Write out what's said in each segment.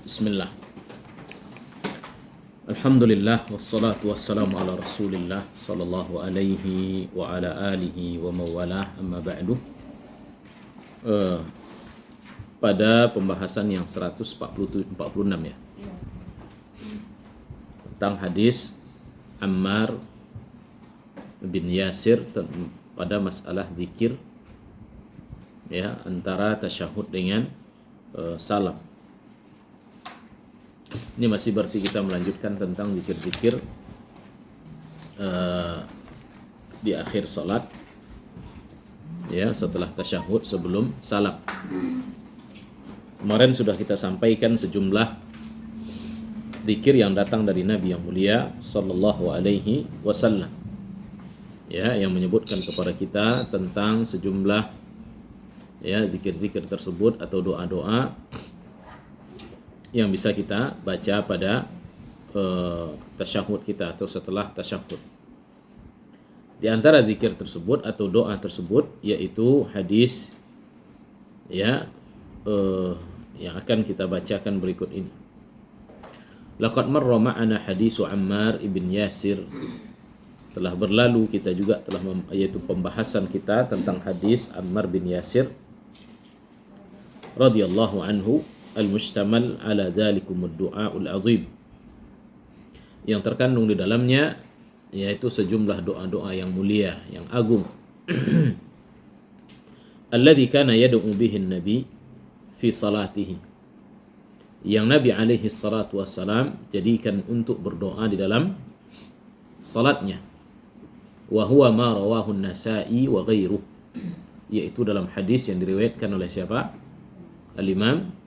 Bismillah. Alhamdulillah wassalatu wassalamu ala Rasulillah sallallahu alaihi wa ala alihi wa mawalah, amma ba'du. Pada pembahasan yang 146 ya, tentang hadis Ammar bin Yasir pada masalah zikir ya, antara tasyahud dengan salam. Ini masih berarti kita melanjutkan tentang zikir-zikir di akhir salat ya, setelah tasyahud sebelum salam. Kemarin sudah kita sampaikan sejumlah zikir yang datang dari Nabi yang mulia sallallahu alaihi wasallam ya, yang menyebutkan kepada kita tentang sejumlah ya zikir-zikir tersebut atau doa-doa yang bisa kita baca pada tasyahud kita atau setelah tasyahud. Di antara zikir tersebut atau doa tersebut yaitu hadis ya yang akan kita bacakan berikut ini. Laqad marra ma'ana hadisu Ammar ibn Yasir. Telah berlalu kita juga telah yaitu pembahasan kita tentang hadis Ammar bin Yasir radhiyallahu anhu al-mushtamal ala dzalikumud du'aul azim, yang terkandung di dalamnya yaitu sejumlah doa-doa yang mulia, yang agung. Alladzi kana yad'u bihi an-nabi fi salatihi, yang Nabi alaihi salatu wassalam jadikan untuk berdoa di dalam salatnya. Wa huwa ma rawahu an-Nasa'i wa ghairuh, yaitu dalam hadis yang diriwayatkan oleh siapa? Al-Imam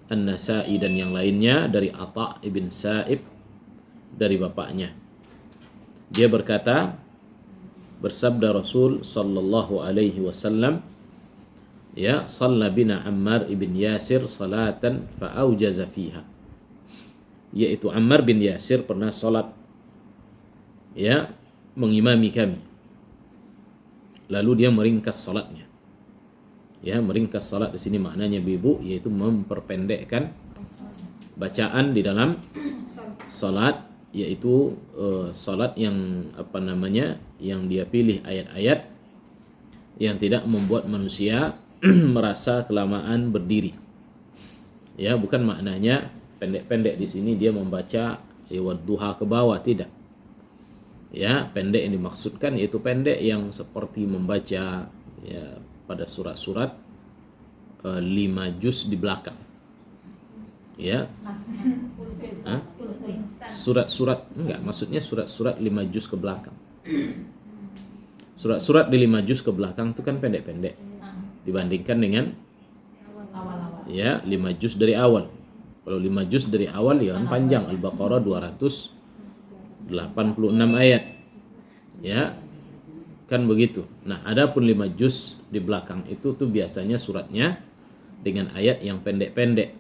An-Nasa'i dan yang lainnya dari Atha ibn Sa'ib dari bapaknya. Dia berkata, bersabda Rasul sallallahu alaihi wasallam, ya, shalla bina Ammar ibn Yasir salatan fa'aujaza fiha, yaitu Ammar bin Yasir pernah salat ya, mengimami kami, lalu dia meringkas salatnya. Ya, meringkas salat di sini maknanya Ibu yaitu memperpendekkan bacaan di dalam salat, yaitu salat yang yang dia pilih ayat-ayat yang tidak membuat manusia merasa kelamaan berdiri. Ya, bukan maknanya pendek-pendek di sini dia membaca wadduha ke bawah, tidak. Ya, pendek yang dimaksudkan yaitu pendek yang seperti membaca ya pada surat-surat 5 juz di belakang. Ya. Surat-surat enggak, maksudnya surat-surat 5 juz ke belakang. Surat-surat di 5 juz ke belakang itu kan pendek-pendek dibandingkan dengan ya 5 juz dari awal. Kalau 5 juz dari awal ya kan panjang, Al-Baqarah 286 ayat. Ya. Kan begitu. Nah, adapun 5 juz di belakang itu tuh biasanya suratnya dengan ayat yang pendek-pendek.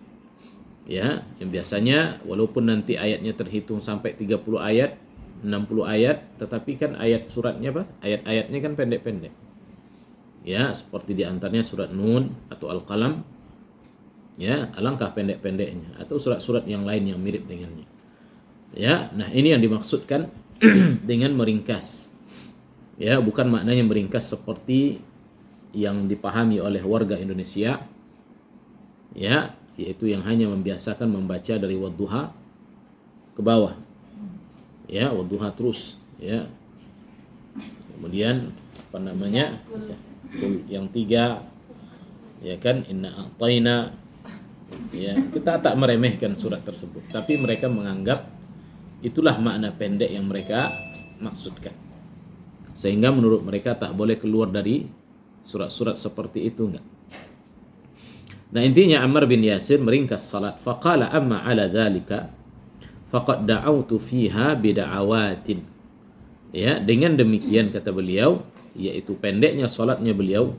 Ya, yang biasanya walaupun nanti ayatnya terhitung sampai 30 ayat, 60 ayat, tetapi kan ayat suratnya apa? Ayat-ayatnya kan pendek-pendek. Ya, seperti di antaranya surat Nun atau Al-Qalam. Ya, alangkah pendek-pendeknya, atau surat-surat yang lain yang mirip dengannya. Ya, nah ini yang dimaksudkan dengan meringkas. Ya, bukan maknanya meringkas seperti yang dipahami oleh warga Indonesia. Ya, yaitu yang hanya membiasakan membaca dari wadduha ke bawah. Ya, wadduha terus, ya. Kemudian yang 3 ya kan, inna a'taina. Ya, kita tak meremehkan surat tersebut, tapi mereka menganggap itulah makna pendek yang mereka maksudkan. Sehingga menurut mereka tak boleh keluar dari surat-surat seperti itu, enggak. Nah, intinya Ammar bin Yasir meringkas salat. Faqala amma ala dzalika faqad da'autu fiha bida'awatin. Ya, dengan demikian kata beliau, yaitu pendeknya salatnya beliau,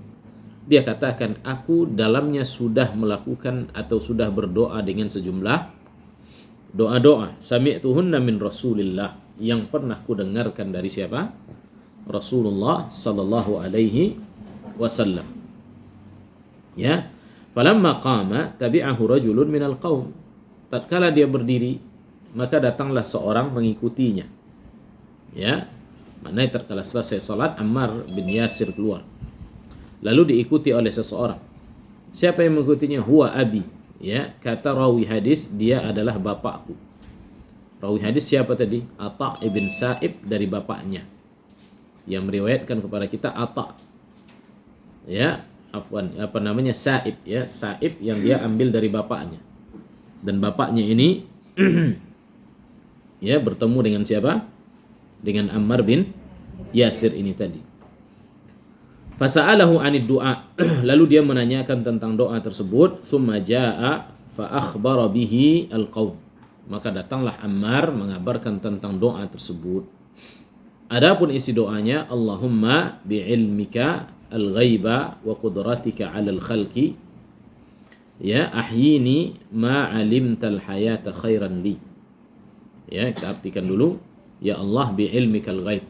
dia katakan, aku dalamnya sudah melakukan atau sudah berdoa dengan sejumlah doa-doa. Sami'tuhunna min Rasulillah, yang pernah ku dengarkan dari siapa? Rasulullah sallallahu alaihi wasallam. Ya, falamma qama tabi'ahu rajulun minal qaum. tatkala dia berdiri, maka datanglah seorang mengikutinya. Ya, maknanya tatkala selesai salat, Ammar bin Yasir keluar. Lalu diikuti oleh seseorang. Siapa yang mengikutinya? Huwa abi. Ya, kata rawi hadis, dia adalah bapakku. Rawi hadis siapa tadi? Atha ibn Sa'ib dari bapaknya. Yang meriwayatkan kepada kita Atha. Ya, Sa'ib, ya, Sa'ib yang dia ambil dari bapaknya. Dan bapaknya ini ya bertemu dengan siapa? Dengan Ammar bin Yasir ini tadi. Fasa'alahu 'anid du'a. Lalu dia menanyakan tentang doa tersebut. Tsumma jaa'a fa akhbara bihi al-qaum. Maka datanglah Ammar mengabarkan tentang doa tersebut. Adapun isi doanya, Allahumma bi'ilmika al-ghaiba wa qudratika 'alal khalqi ya ahyini ma 'alimtal hayata khairan li. Ya, kita artikan dulu. Ya Allah bi'ilmikal ghaib.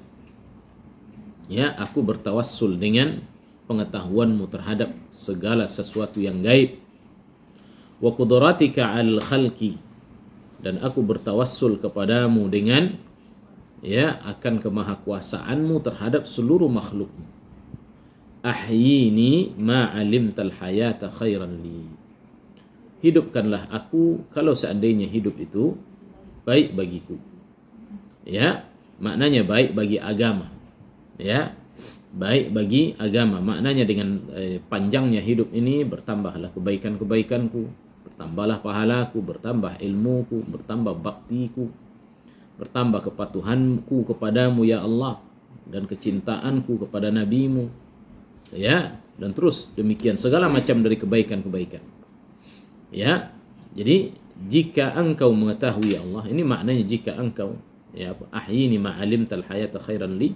Ya, aku bertawassul dengan pengetahuanmu terhadap segala sesuatu yang gaib. Wa qudratika 'alal khalqi, dan aku bertawassul kepadamu dengan ya akan kemahakuasaanmu terhadap seluruh makhlukmu. Ahyini ma 'alimtal hayata khairan li. Hidupkanlah aku kalau seandainya hidup itu baik bagiku. Ya, maknanya baik bagi agama. Ya, baik bagi agama. Maknanya dengan panjangnya hidup ini bertambahlah kebaikan-kebaikanku, bertambahlah pahalaku, bertambah ilmuku, bertambah baktiku, bertambah kepatuhanku kepadamu ya Allah, dan kecintaanku kepada nabimu. Ya, dan terus demikian segala macam dari kebaikan-kebaikan. Ya, jadi jika engkau mengetahui ya Allah, ini maknanya jika engkau ya ahyini ma'alimtal hayata khairan li,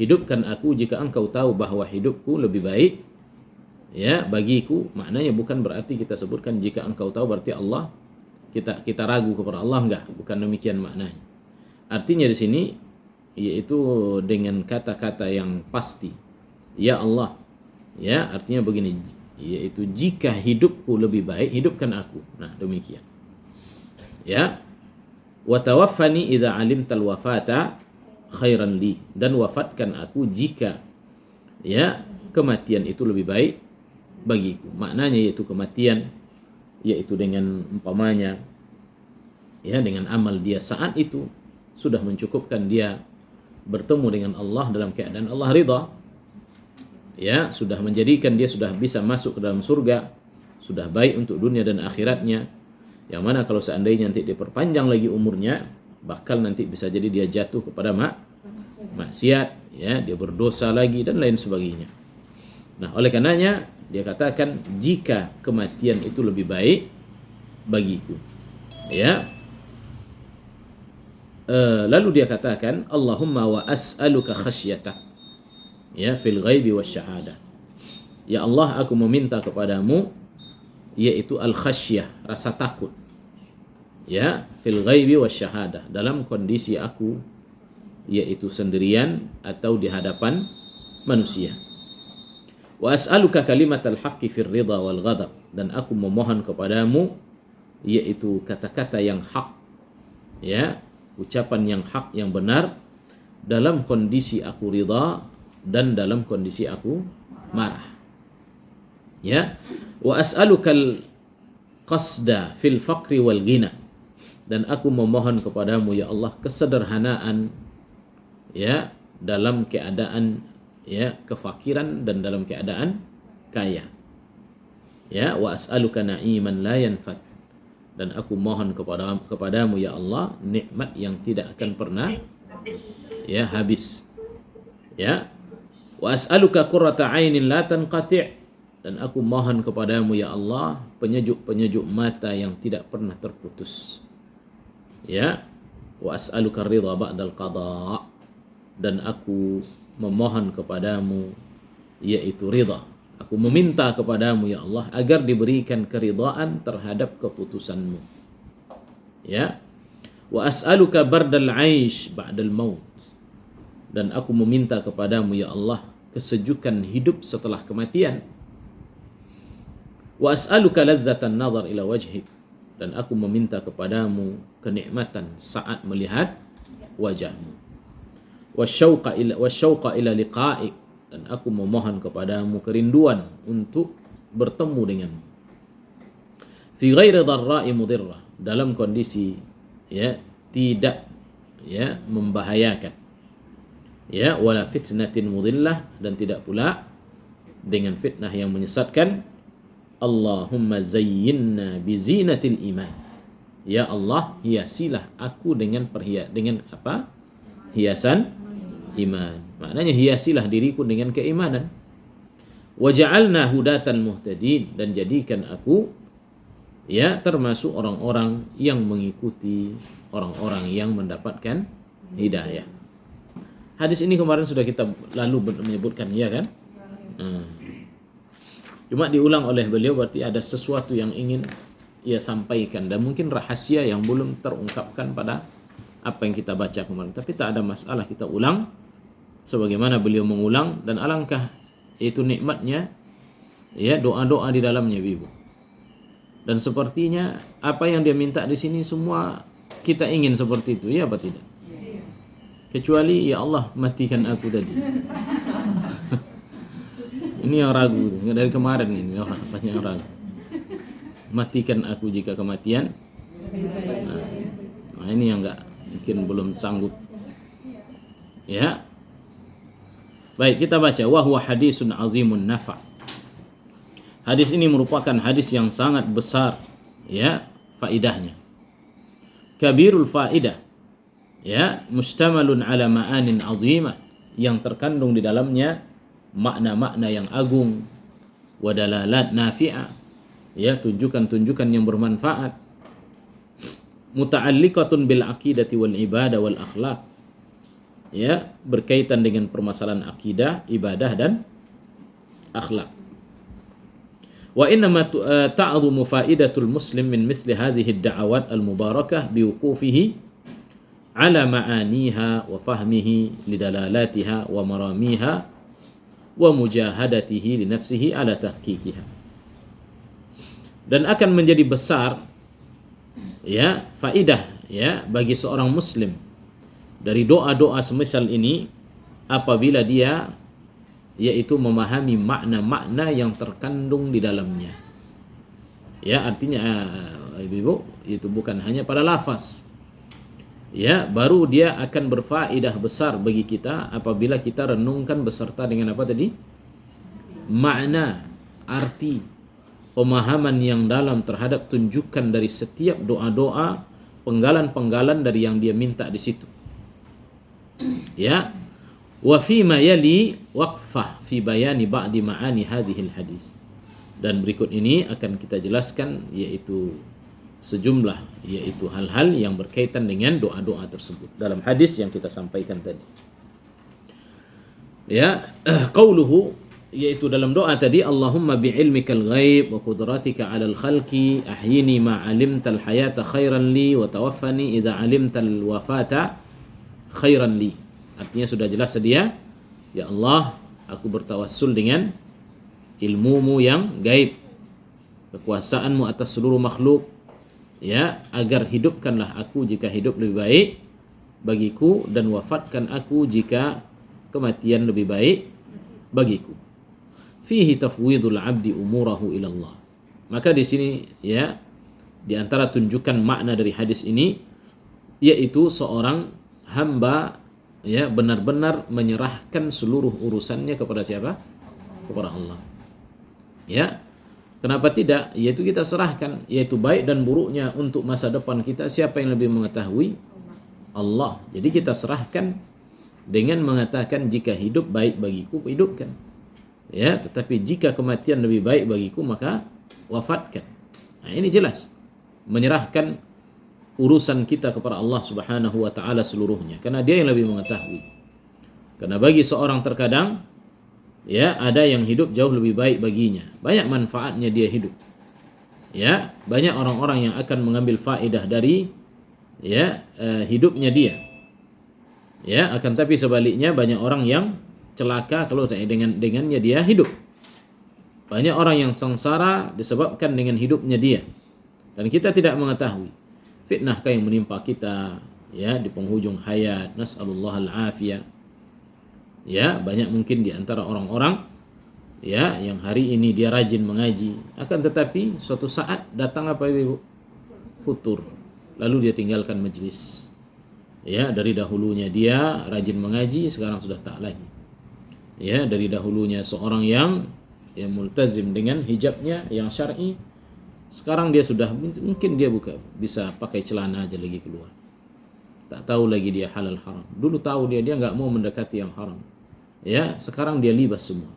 hidupkan aku jika engkau tahu bahwa hidupku lebih baik ya bagiku. Maknanya bukan berarti kita sebutkan jika engkau tahu berarti Allah, kita ragu kepada Allah, enggak, bukan demikian maknanya. Artinya di sini yaitu dengan kata-kata yang pasti. Ya Allah. Ya, artinya begini, yaitu jika hidupku lebih baik, hidupkan aku. Nah, demikian. Ya. Wa tawaffani idza alimtal wafata khairan li, dan wafatkan aku jika ya kematian itu lebih baik bagiku. Maknanya yaitu kematian yaitu dengan umpamanya ya dengan amal dia saat itu sudah mencukupkan dia bertemu dengan Allah dalam keadaan Allah ridha. Ya, sudah menjadikan dia sudah bisa masuk ke dalam surga, sudah baik untuk dunia dan akhiratnya. Yang mana kalau seandainya nanti diperpanjang lagi umurnya, bakal nanti bisa jadi dia jatuh kepada maksiat, ya, dia berdosa lagi dan lain sebagainya. Nah, oleh karenanya dia katakan jika kematian itu lebih baik bagiku. Ya. Lalu dia katakan Allahumma wa as'aluka khasyatak ya fil ghaibi wasyahadah. Ya Allah, aku meminta kepadamu yaitu al khasyah, rasa takut. Ya, fil ghaibi wasyahadah, dalam kondisi aku yaitu sendirian atau di hadapan manusia. Wa as'aluka kalimatal haqqi fir ridha wal ghadab, dan aku memohon kepadamu yaitu kata-kata yang hak. Ya, ucapan yang hak, yang benar dalam kondisi aku ridha dan dalam kondisi aku marah. Ya, wa as'alukal qasda fil faqri wal ghina, dan aku memohon kepadamu ya Allah kesederhanaan ya dalam keadaan ya kefakiran dan dalam keadaan kaya. Ya, wa as'aluka na'iman la yanfad, dan aku mohon kepadamu ya Allah nikmat yang tidak akan pernah ya habis. Ya, wa as'aluka qurrata 'ainin la tanqati', dan aku mohon kepadamu ya Allah penyejuk-penyejuk mata yang tidak pernah terputus. Ya, wa as'aluka ridha ba'dal qada', dan aku memohon kepadamu yaitu ridha. Aku meminta kepadamu ya Allah agar diberikan keridhaan terhadap keputusanmu. Ya, wa as'aluka bardal 'aish ba'dal maut, dan aku meminta kepadamu ya Allah kesejukan hidup setelah kematian. Wa as'aluka ladzatan nazar ila wajhik, dan aku meminta kepadamu kenikmatan saat melihat wajahmu. Wasyauqa ila liqa'ik, dan aku memohon kepadamu kerinduan untuk bertemu denganmu. Fi ghairi dharra'i mudirrah, dalam kondisi ya tidak ya membahayakan, ya wala fitnatin mudillah, dan tidak pula dengan fitnah yang menyesatkan. Allahumma zayyinna bi zinatil iman, ya Allah hiasilah aku dengan hiasan iman. Maknanya hiasilah diriku dengan keimanan. Waja'alna hudatan muhtadin, dan jadikan aku ya termasuk orang-orang yang mengikuti orang-orang yang mendapatkan hidayah. Hadis ini kemarin sudah kita lalu menyebutkan, ya kan? Cuma diulang oleh beliau, berarti ada sesuatu yang ingin ia sampaikan dan mungkin rahasia yang belum terungkapkan pada apa yang kita baca kemarin. Tapi tak ada masalah, kita ulang sebagaimana beliau mengulang, dan alangkah itu nikmatnya ya doa-doa di dalamnya, Ibu. Dan sepertinya apa yang dia minta di sini semua kita ingin seperti itu, ya apa tidak? Kecuali ya Allah matikan aku tadi. Ini yang ragu dari kemarin, ini orang banyak yang ragu. Matikan aku jika kematian. Nah, ini yang enggak mungkin belum sanggup. Ya. Baik, kita baca wa huwa hadisun azimun nafa'. Hadis ini merupakan hadis yang sangat besar ya faidahnya. Kabirul faidah. Ya, mustamalun ala ma'anin azimah, yang terkandung di dalamnya makna-makna yang agung, wadalalat nafi'ah, ya tunjukan-tunjukan yang bermanfaat, muta'alliqatun bil aqidati wal ibadah wal akhlaq, ya berkaitan dengan permasalahan akidah, ibadah dan akhlak. Wa innama ta'dhumu faidatul muslim min mithli hadhihi ad-da'awat al-mubarakah biwuqufihi ala ma'aniha wa fahmihi lidalalatiha wa maramiha wa mujahadatihi li nafsihi ala tahqiqiha. Dan akan menjadi besar ya faidah ya bagi seorang muslim dari doa-doa semisal ini apabila dia yaitu memahami makna-makna yang terkandung di dalamnya. Ya, artinya Ibu, itu bukan hanya pada lafaz. Ya, baru dia akan berfaedah besar bagi kita apabila kita renungkan beserta dengan apa tadi? Makna, arti, pemahaman yang dalam terhadap tunjukan dari setiap doa-doa, penggalan-penggalan dari yang dia minta di situ. Ya. Wa fi ma yali waqfah fi bayani ba'di ma'ani hadhil hadis. Dan berikut ini akan kita jelaskan yaitu sejumlah yaitu hal-hal yang berkaitan dengan doa-doa tersebut dalam hadis yang kita sampaikan tadi. Ya, qauluhu yaitu dalam doa tadi, Allahumma bi'ilmikal ghaib wa qudratika 'alal khalqi ahyini ma 'alimtal hayata khairan li wa tawaffani idza 'alimtal wafata khairan li. Artinya sudah jelas sedia. Ya Allah, aku bertawassul dengan ilmumu yang gaib, kekuasaanmu atas seluruh makhluk, ya, agar hidupkanlah aku jika hidup lebih baik bagiku, dan wafatkan aku jika kematian lebih baik bagiku. Fihi tafwidul abdi umurahu ilallah. Maka di sini ya di antara tunjukan makna dari hadis ini yaitu seorang hamba ya benar-benar menyerahkan seluruh urusannya kepada siapa? Kepada Allah. Ya. Kenapa tidak? Yaitu kita serahkan, yaitu baik dan buruknya untuk masa depan kita, siapa yang lebih mengetahui? Allah. Jadi kita serahkan dengan mengatakan jika hidup baik bagiku, hidupkan. Ya, tetapi jika kematian lebih baik bagiku, maka wafatkan. Nah, ini jelas. Menyerahkan urusan kita kepada Allah Subhanahu wa taala seluruhnya, karena Dia yang lebih mengetahui. Karena bagi seorang terkadang ya ada yang hidup jauh lebih baik baginya, banyak manfaatnya dia hidup. Ya, banyak orang-orang yang akan mengambil faedah dari ya hidupnya dia. Ya, akan tapi sebaliknya banyak orang yang celaka kalau dengannya dia hidup. Banyak orang yang sengsara disebabkan dengan hidupnya dia. Dan kita tidak mengetahui fitnahkah yang menimpa kita ya di penghujung hayat, nas'alullah al-afiyah. Ya, banyak mungkin di antara orang-orang ya yang hari ini dia rajin mengaji, akan tetapi suatu saat datang apa Ibu? Futur. Lalu dia tinggalkan majelis. Ya, dari dahulunya dia rajin mengaji, sekarang sudah tak lagi. Ya, dari dahulunya seorang yang multazim dengan hijabnya yang syar'i, sekarang dia sudah mungkin dia bisa pakai celana aja lagi keluar. Tak tahu lagi dia halal haram. Dulu tahu dia nggak mau mendekati yang haram. Ya, sekarang dia libas semua.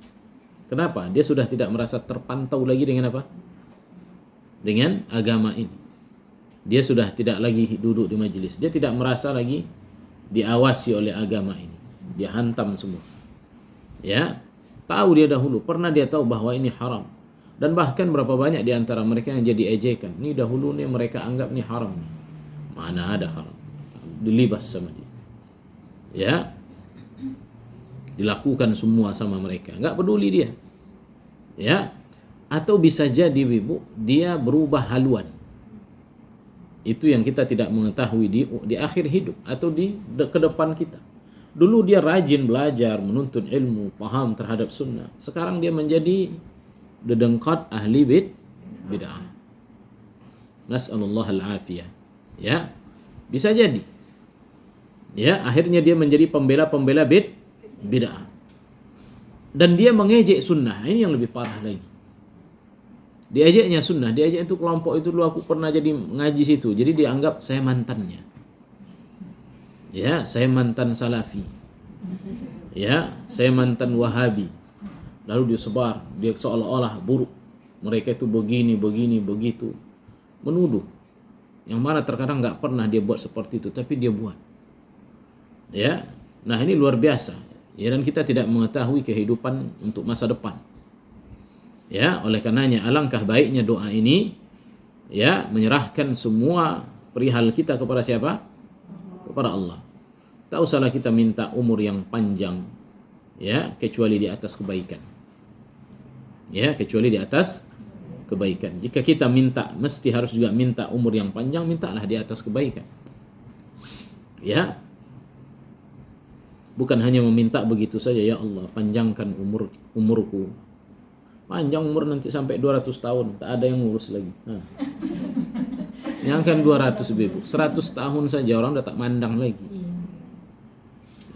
Kenapa? Dia sudah tidak merasa terpantau lagi dengan apa? Dengan agama ini. Dia sudah tidak lagi duduk di majelis. Dia tidak merasa lagi diawasi oleh agama ini. Dia hantam semua. Ya, tahu dia dahulu, pernah dia tahu bahwa ini haram. Dan bahkan berapa banyak di antara mereka yang jadi ejekan. Ini dahulu nih mereka anggap ini haram. Mana ada haram. Dilibas sama dia. Ya. Dilakukan semua sama mereka. Enggak peduli dia. Ya. Atau bisa jadi Ibu, dia berubah haluan. Itu yang kita tidak mengetahui di akhir hidup atau ke depan kita. Dulu dia rajin belajar, menuntut ilmu, paham terhadap sunnah. Sekarang dia menjadi dedengkot ahli bid'ah. Nas'alullah al-afiyah. Ya, bisa jadi. Ya, akhirnya dia menjadi pembela bid'ah. Dan dia mengejek sunnah. Ini yang lebih parah lagi. Diajaknya sunnah, diajak itu kelompok itu dulu aku pernah jadi ngaji situ. Jadi dianggap saya mantannya. Ya, saya mantan salafi. Ya, saya mantan wahabi. Lalu dia sebar, dia seolah-olah buruk. Mereka itu begini, begitu. Menuduh. Yang mana terkadang nggak pernah dia buat seperti itu, tapi dia buat. Ya, nah ini luar biasa. Ya, dan kita tidak mengetahui kehidupan untuk masa depan. Ya, oleh karenanya alangkah baiknya doa ini, ya, menyerahkan semua perihal kita kepada siapa? Kepada Allah. Tak usahlah kita minta umur yang panjang, ya, kecuali di atas kebaikan. Ya, kecuali di atas kebaikan. Jika kita minta, mesti harus juga minta umur yang panjang, mintalah di atas kebaikan. Ya. Bukan hanya meminta begitu saja, ya Allah, panjangkan umurku. Panjang umur nanti sampai 200 tahun, tak ada yang ngurus lagi. Nah. Yang kan 200 Ibu, 100 tahun saja orang udah tak mandang lagi.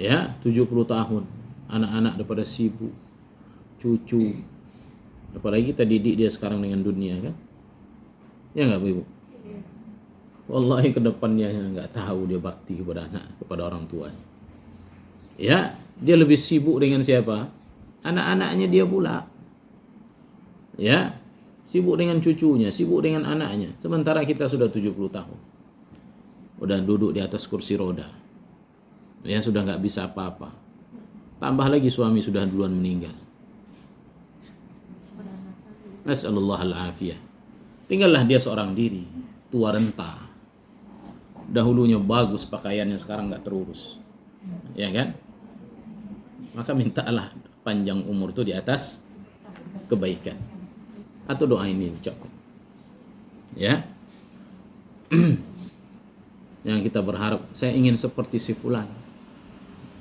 Ya, 70 tahun. Anak-anak daripada sibuk, cucu. Apalagi kita didik dia sekarang dengan dunia kan. Ya enggak Ibu? Wallahi ke depannya enggak tahu dia bakti kepada anak, kepada orang tua. Ya, dia lebih sibuk dengan siapa? Anak-anaknya dia pula. Ya, sibuk dengan cucunya, sibuk dengan anaknya. Sementara kita sudah 70 tahun. Udah duduk di atas kursi roda. Ya, sudah enggak bisa apa-apa. Tambah lagi suami sudah duluan meninggal. Nas'alullah al-afiyah. Tinggallah dia seorang diri, tua renta. Dahulunya bagus pakaiannya, sekarang enggak terurus. Ya kan? Maka mintalah panjang umur itu di atas kebaikan. Atau doa ini ucapkan. Ya. Yang kita berharap, saya ingin seperti si fulan.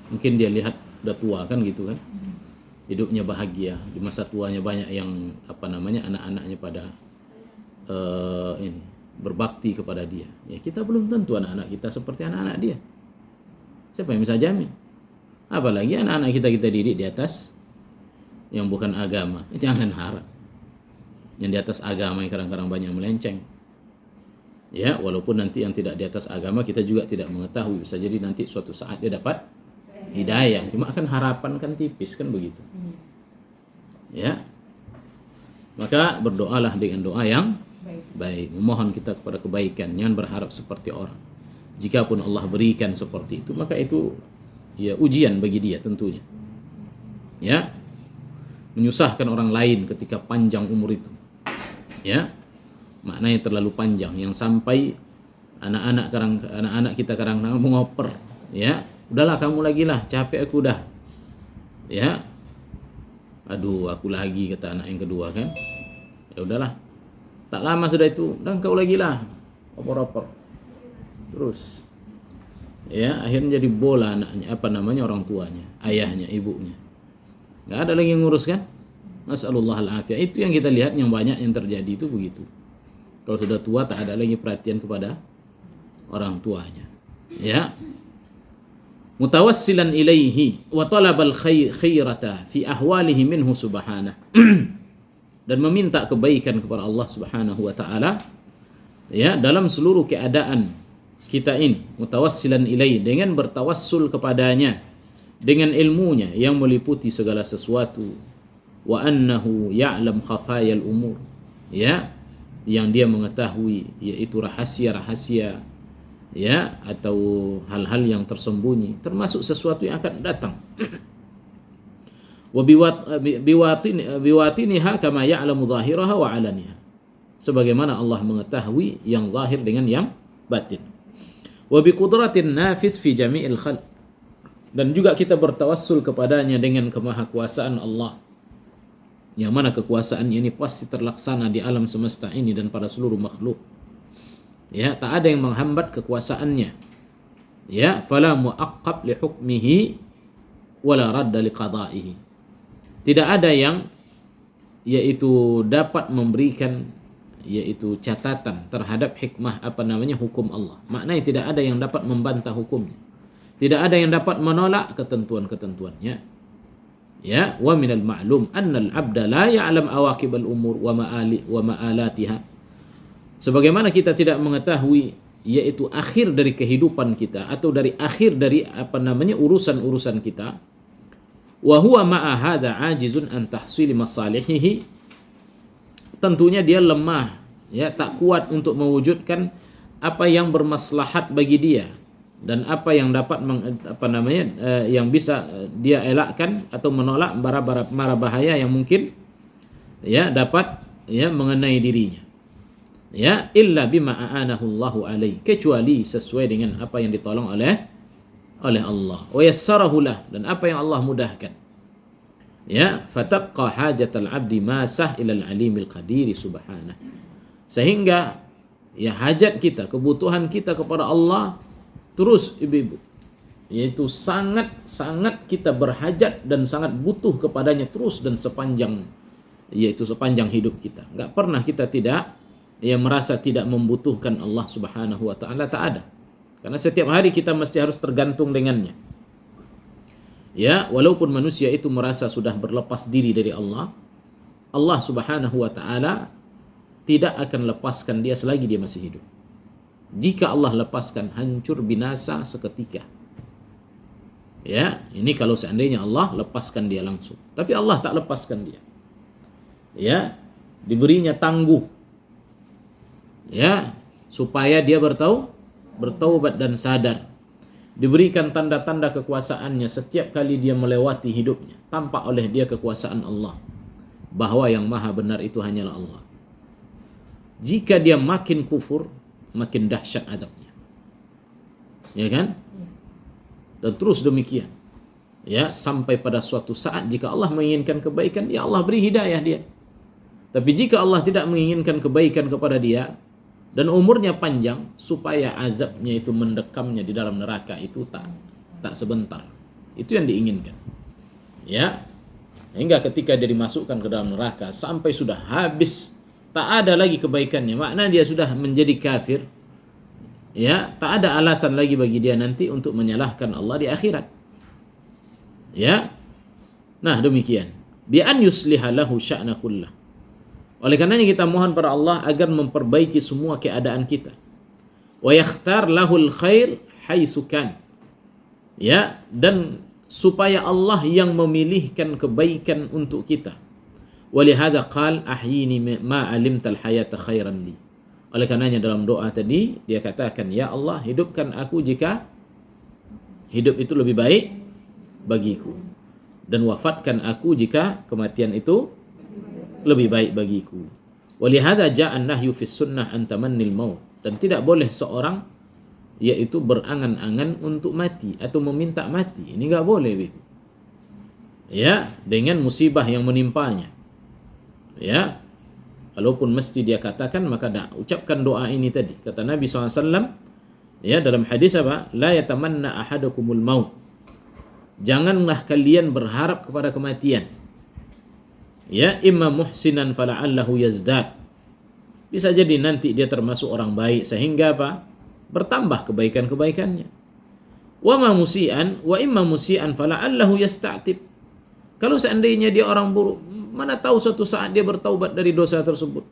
Mungkin dia lihat udah tua kan gitu kan. Hidupnya bahagia, di masa tuanya banyak yang anak-anaknya pada ini berbakti kepada dia. Ya, kita belum tentu anak-anak kita seperti anak-anak dia. Siapa yang bisa jamin? Apalagi anak-anak kita didik di atas yang bukan agama. Jangan harap. Yang di atas agama yang kadang-kadang banyak melenceng. Ya, walaupun nanti yang tidak di atas agama kita juga tidak mengetahui. Bisa jadi nanti suatu saat dia dapat hidayah. Cuma akan harapan kan tipis kan begitu. Ya. Maka berdoalah dengan doa yang baik. Memohon kita kepada kebaikan. Jangan berharap seperti orang. Jikapun Allah berikan seperti itu, maka itu ya ujian bagi dia tentunya. Ya. Menyusahkan orang lain ketika panjang umur itu. Ya. Maknanya terlalu panjang yang sampai anak-anak kita kadang-kadang mengoper, ya. Udahlah kamu lagi lah, capek aku dah. Ya. Aduh, aku lagi kata anak yang kedua kan. Ya udahlah. Tak lama sudah itu, dan kau lagi lah, opor-opor. Terus, ya akhirnya jadi bola anaknya, orang tuanya, ayahnya, ibunya. Nggak ada lagi yang ngurus kan? Nasallallahu al-afiyah. Itu yang kita lihat yang banyak yang terjadi itu begitu. Kalau sudah tua tak ada lagi perhatian kepada orang tuanya. Ya. Mutawassilan ilaihi wa talabal khairata fi ahwalihi minhu subhanahu. Dan meminta kebaikan kepada Allah Subhanahu wa taala ya dalam seluruh keadaan kita ini, mutawassilan ilaihi, dengan bertawassul kepadanya dengan ilmunya yang meliputi segala sesuatu, wa annahu ya'lam khafayal umur, ya, yang dia mengetahui yaitu rahasia-rahasia ya atau hal-hal yang tersembunyi termasuk sesuatu yang akan datang. Wa biwatiniha kama ya'lamu zahiraha wa 'alaniha, sebagaimana Allah mengetahui yang zahir dengan yang batin. Wa biqudratin nafiz fi jami'il khalq, dan juga kita bertawassul kepadanya dengan kemahakuasaan Allah, yang mana kekuasaan ini pasti terlaksana di alam semesta ini dan pada seluruh makhluk. Ya, tak ada yang menghambat kekuasaannya. Ya, fala muaqqab li hukmihi wala radda li qada'ihi. Tidak ada yang yaitu dapat memberikan yaitu catatan terhadap hikmah hukum Allah. Maknanya tidak ada yang dapat membantah hukumnya. Tidak ada yang dapat menolak ketentuan-ketentuannya. Ya, wa minal ma'lum anna al-'abda la ya'lam awaqibal umur wa ma'alatiha. Sebagaimana kita tidak mengetahui yaitu akhir dari kehidupan kita atau dari akhir dari urusan-urusan kita. Wa huwa ma'a hadza 'ajizun an tahsili masalihihi. Tentunya dia lemah, ya, tak kuat untuk mewujudkan apa yang bermaslahat bagi dia dan apa yang dapat yang bisa dia elakkan atau menolak mara bahaya yang mungkin ya dapat ya mengenai dirinya. Ya, illa bima a'anahu Allahu alaihi, kecuali sesuai dengan apa yang ditolong oleh Allah. Wa yassarahu lah, dan apa yang Allah mudahkan. Ya, fatabqa hajatal 'abdi masah ilal alimil qadir subhanahu. Sehingga ya hajat kita, kebutuhan kita kepada Allah terus ibu-ibu, yaitu sangat kita berhajat dan sangat butuh kepadanya terus dan sepanjang hidup kita. Enggak pernah kita tidak merasa tidak membutuhkan Allah Subhanahu wa taala, tak ada. Karena setiap hari kita mesti harus tergantung dengannya. Ya, walaupun manusia itu merasa sudah berlepas diri dari Allah, Allah Subhanahu wa taala tidak akan lepaskan dia selagi dia masih hidup. Jika Allah lepaskan, hancur binasa seketika. Ya, ini kalau seandainya Allah lepaskan dia langsung. Tapi Allah tak lepaskan dia. Ya, diberinya tangguh. Ya, supaya dia bertaubat dan sadar. Diberikan tanda-tanda kekuasaannya setiap kali dia melewati hidupnya. Tampak oleh dia kekuasaan Allah, bahwa yang maha benar itu hanyalah Allah. Jika dia makin kufur, makin dahsyat adabnya. Ya kan? Dan terus demikian. Ya, sampai pada suatu saat jika Allah menginginkan kebaikan, ya Allah beri hidayah dia. Tapi jika Allah tidak menginginkan kebaikan kepada dia dan umurnya panjang, supaya azabnya itu mendekamnya di dalam neraka itu tak sebentar. Itu yang diinginkan. Ya. Hingga ketika dia dimasukkan ke dalam neraka sampai sudah habis, tak ada lagi kebaikannya. Maknanya dia sudah menjadi kafir. Ya, tak ada alasan lagi bagi dia nanti untuk menyalahkan Allah di akhirat. Ya. Nah, demikian. Bi an yusliha lahu sya'na kullah. Oleh karenanya kita mohon pada Allah agar memperbaiki semua keadaan kita. Wa yakhtar lahul khair haitsu kan. Ya, dan supaya Allah yang memilihkan kebaikan untuk kita. Walihada qal ahyini ma alimtal hayata khairan li. Oleh karenanya dalam doa tadi dia katakan, ya Allah, hidupkan aku jika hidup itu lebih baik bagiku, dan wafatkan aku jika kematian itu lebih baik bagiku. Walihada ja'an nahyu fis sunnah an tamannil maut, dan tidak boleh seorang yaitu berangan-angan untuk mati atau meminta mati. Ini enggak boleh, Bibi. Ya, dengan musibah yang menimpanya. Ya. Walaupun mesti dia katakan, maka ucapkan doa ini tadi. Kata Nabi SAW, ya, dalam hadis apa? La yatamanna ahadukumul maut. Janganlah kalian berharap kepada kematian. Ya, imma muhsinan fala'allahu yazdad. Bisa jadi nanti dia termasuk orang baik sehingga apa? Bertambah kebaikan-kebaikannya. Wa ma musian wa imma musian fala'allahu yasta'tib. Kalau seandainya dia orang buruk, mana tahu suatu saat dia bertaubat dari dosa tersebut.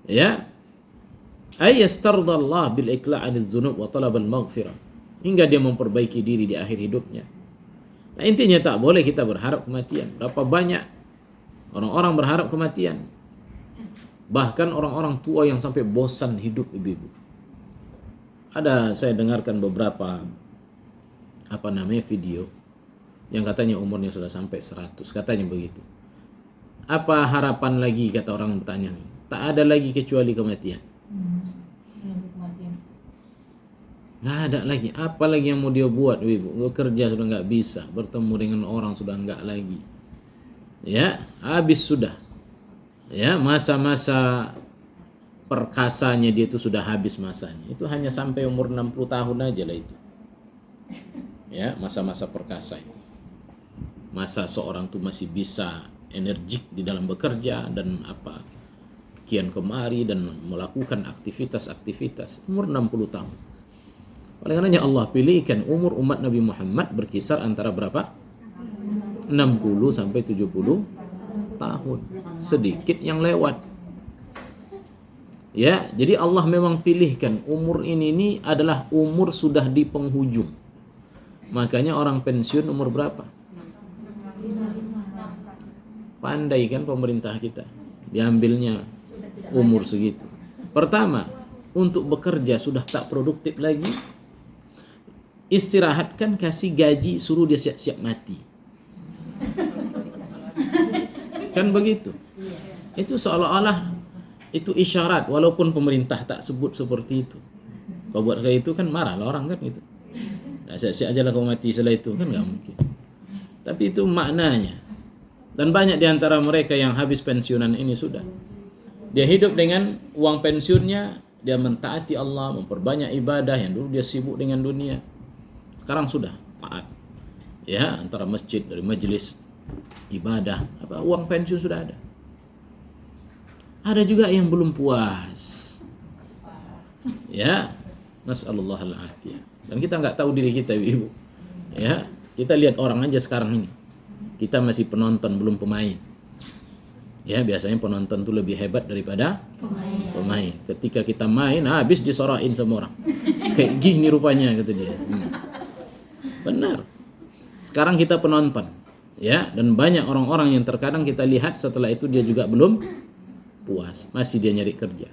Ya. Ay yastardallah bil iqla'anidz dzunub wa talabal maghfirah. Hingga dia memperbaiki diri di akhir hidupnya. Nah, intinya tak boleh kita berharap kematian. Berapa banyak orang-orang berharap kematian. Bahkan orang-orang tua yang sampai bosan hidup, ibu-ibu. Ada, saya dengarkan beberapa video yang katanya umurnya sudah sampai 100, katanya begitu. Apa harapan lagi, kata orang bertanya. Tak ada lagi kecuali kematian. Nggak ada lagi. Apa lagi yang mau dia buat, ibu? Kerja sudah nggak bisa, bertemu dengan orang sudah nggak lagi. Ya, habis sudah. Ya, masa-masa perkasanya dia itu sudah habis masanya. Itu hanya sampai umur 60 tahun aja lah itu. Ya, masa-masa perkasa itu. Masa seorang tuh masih bisa energik di dalam bekerja dan kian kemari dan melakukan aktivitas-aktivitas umur 60 tahun. Oleh karenanya Allah pilihkan umur umat Nabi Muhammad berkisar antara berapa? 60 sampai 70 tahun. Sedikit yang lewat. Ya, jadi Allah memang pilihkan umur ini adalah umur sudah di penghujung. Makanya orang pensiun umur berapa? Pandai kan pemerintah kita, diambilnya umur segitu. Pertama, untuk bekerja sudah tak produktif lagi, istirahatkan, kasih gaji, suruh dia siap-siap mati. Kan begitu. Itu seolah-olah itu isyarat, walaupun pemerintah tak sebut seperti itu. Kalau buat kayak itu kan marah lah orang kan itu. Nah, siap-siap aja lah kau mati setelah itu, kan nggak mungkin. Tapi itu maknanya. Dan banyak di antara mereka yang habis pensiunan ini sudah. Dia hidup dengan uang pensiunnya, dia mentaati Allah, memperbanyak ibadah yang dulu dia sibuk dengan dunia. Sekarang sudah taat. Ya, antara masjid, dari majelis ibadah, uang pensiun sudah ada. Ada juga yang belum puas. Ya, nas'alullah al-afiyah. Dan kita nggak tahu diri kita, ibu. Ya, kita lihat orang aja sekarang ini. Kita masih penonton, belum pemain. Ya, biasanya penonton itu lebih hebat daripada pemain. Ketika kita main, habis disorain sama orang. Kayak gini rupanya, kata dia. Benar. Sekarang kita penonton. Ya, dan banyak orang-orang yang terkadang kita lihat setelah itu dia juga belum puas. Masih dia nyari kerja.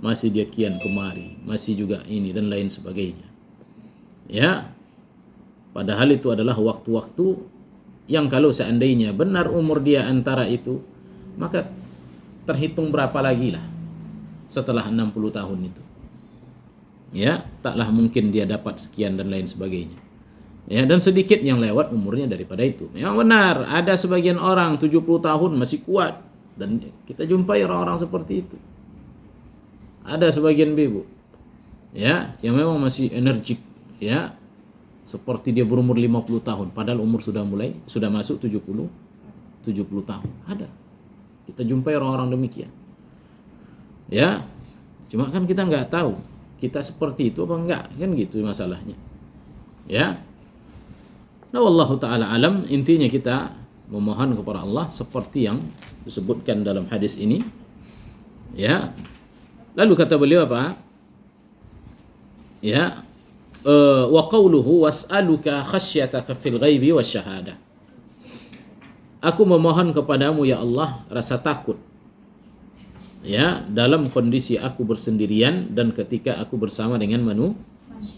Masih dia kian kemari. Masih juga ini dan lain sebagainya. Ya. Padahal itu adalah waktu-waktu yang kalau seandainya benar umur dia antara itu, maka terhitung berapa lagi lah setelah 60 tahun itu. Ya, taklah mungkin dia dapat sekian dan lain sebagainya. Ya, dan sedikit yang lewat umurnya daripada itu. Memang benar, ada sebagian orang 70 tahun masih kuat dan kita jumpai orang-orang seperti itu. Ada sebagian ibu, ya, yang memang masih energik, ya. Seperti dia berumur 50 tahun, padahal umur sudah masuk 70 tahun. Ada. Kita jumpai orang-orang demikian. Ya. Cuma kan kita nggak tahu kita seperti itu apa enggak, kan gitu masalahnya. Ya. Nah, wallahu taala alam, intinya kita memohon kepada Allah seperti yang disebutkan dalam hadis ini. Ya. Lalu kata beliau apa? Ya. Wa qawluhu was'aluka khasyataka fil ghaibi wasyahada. Aku memohon kepadamu ya Allah rasa takut, ya, dalam kondisi aku bersendirian dan ketika aku bersama dengan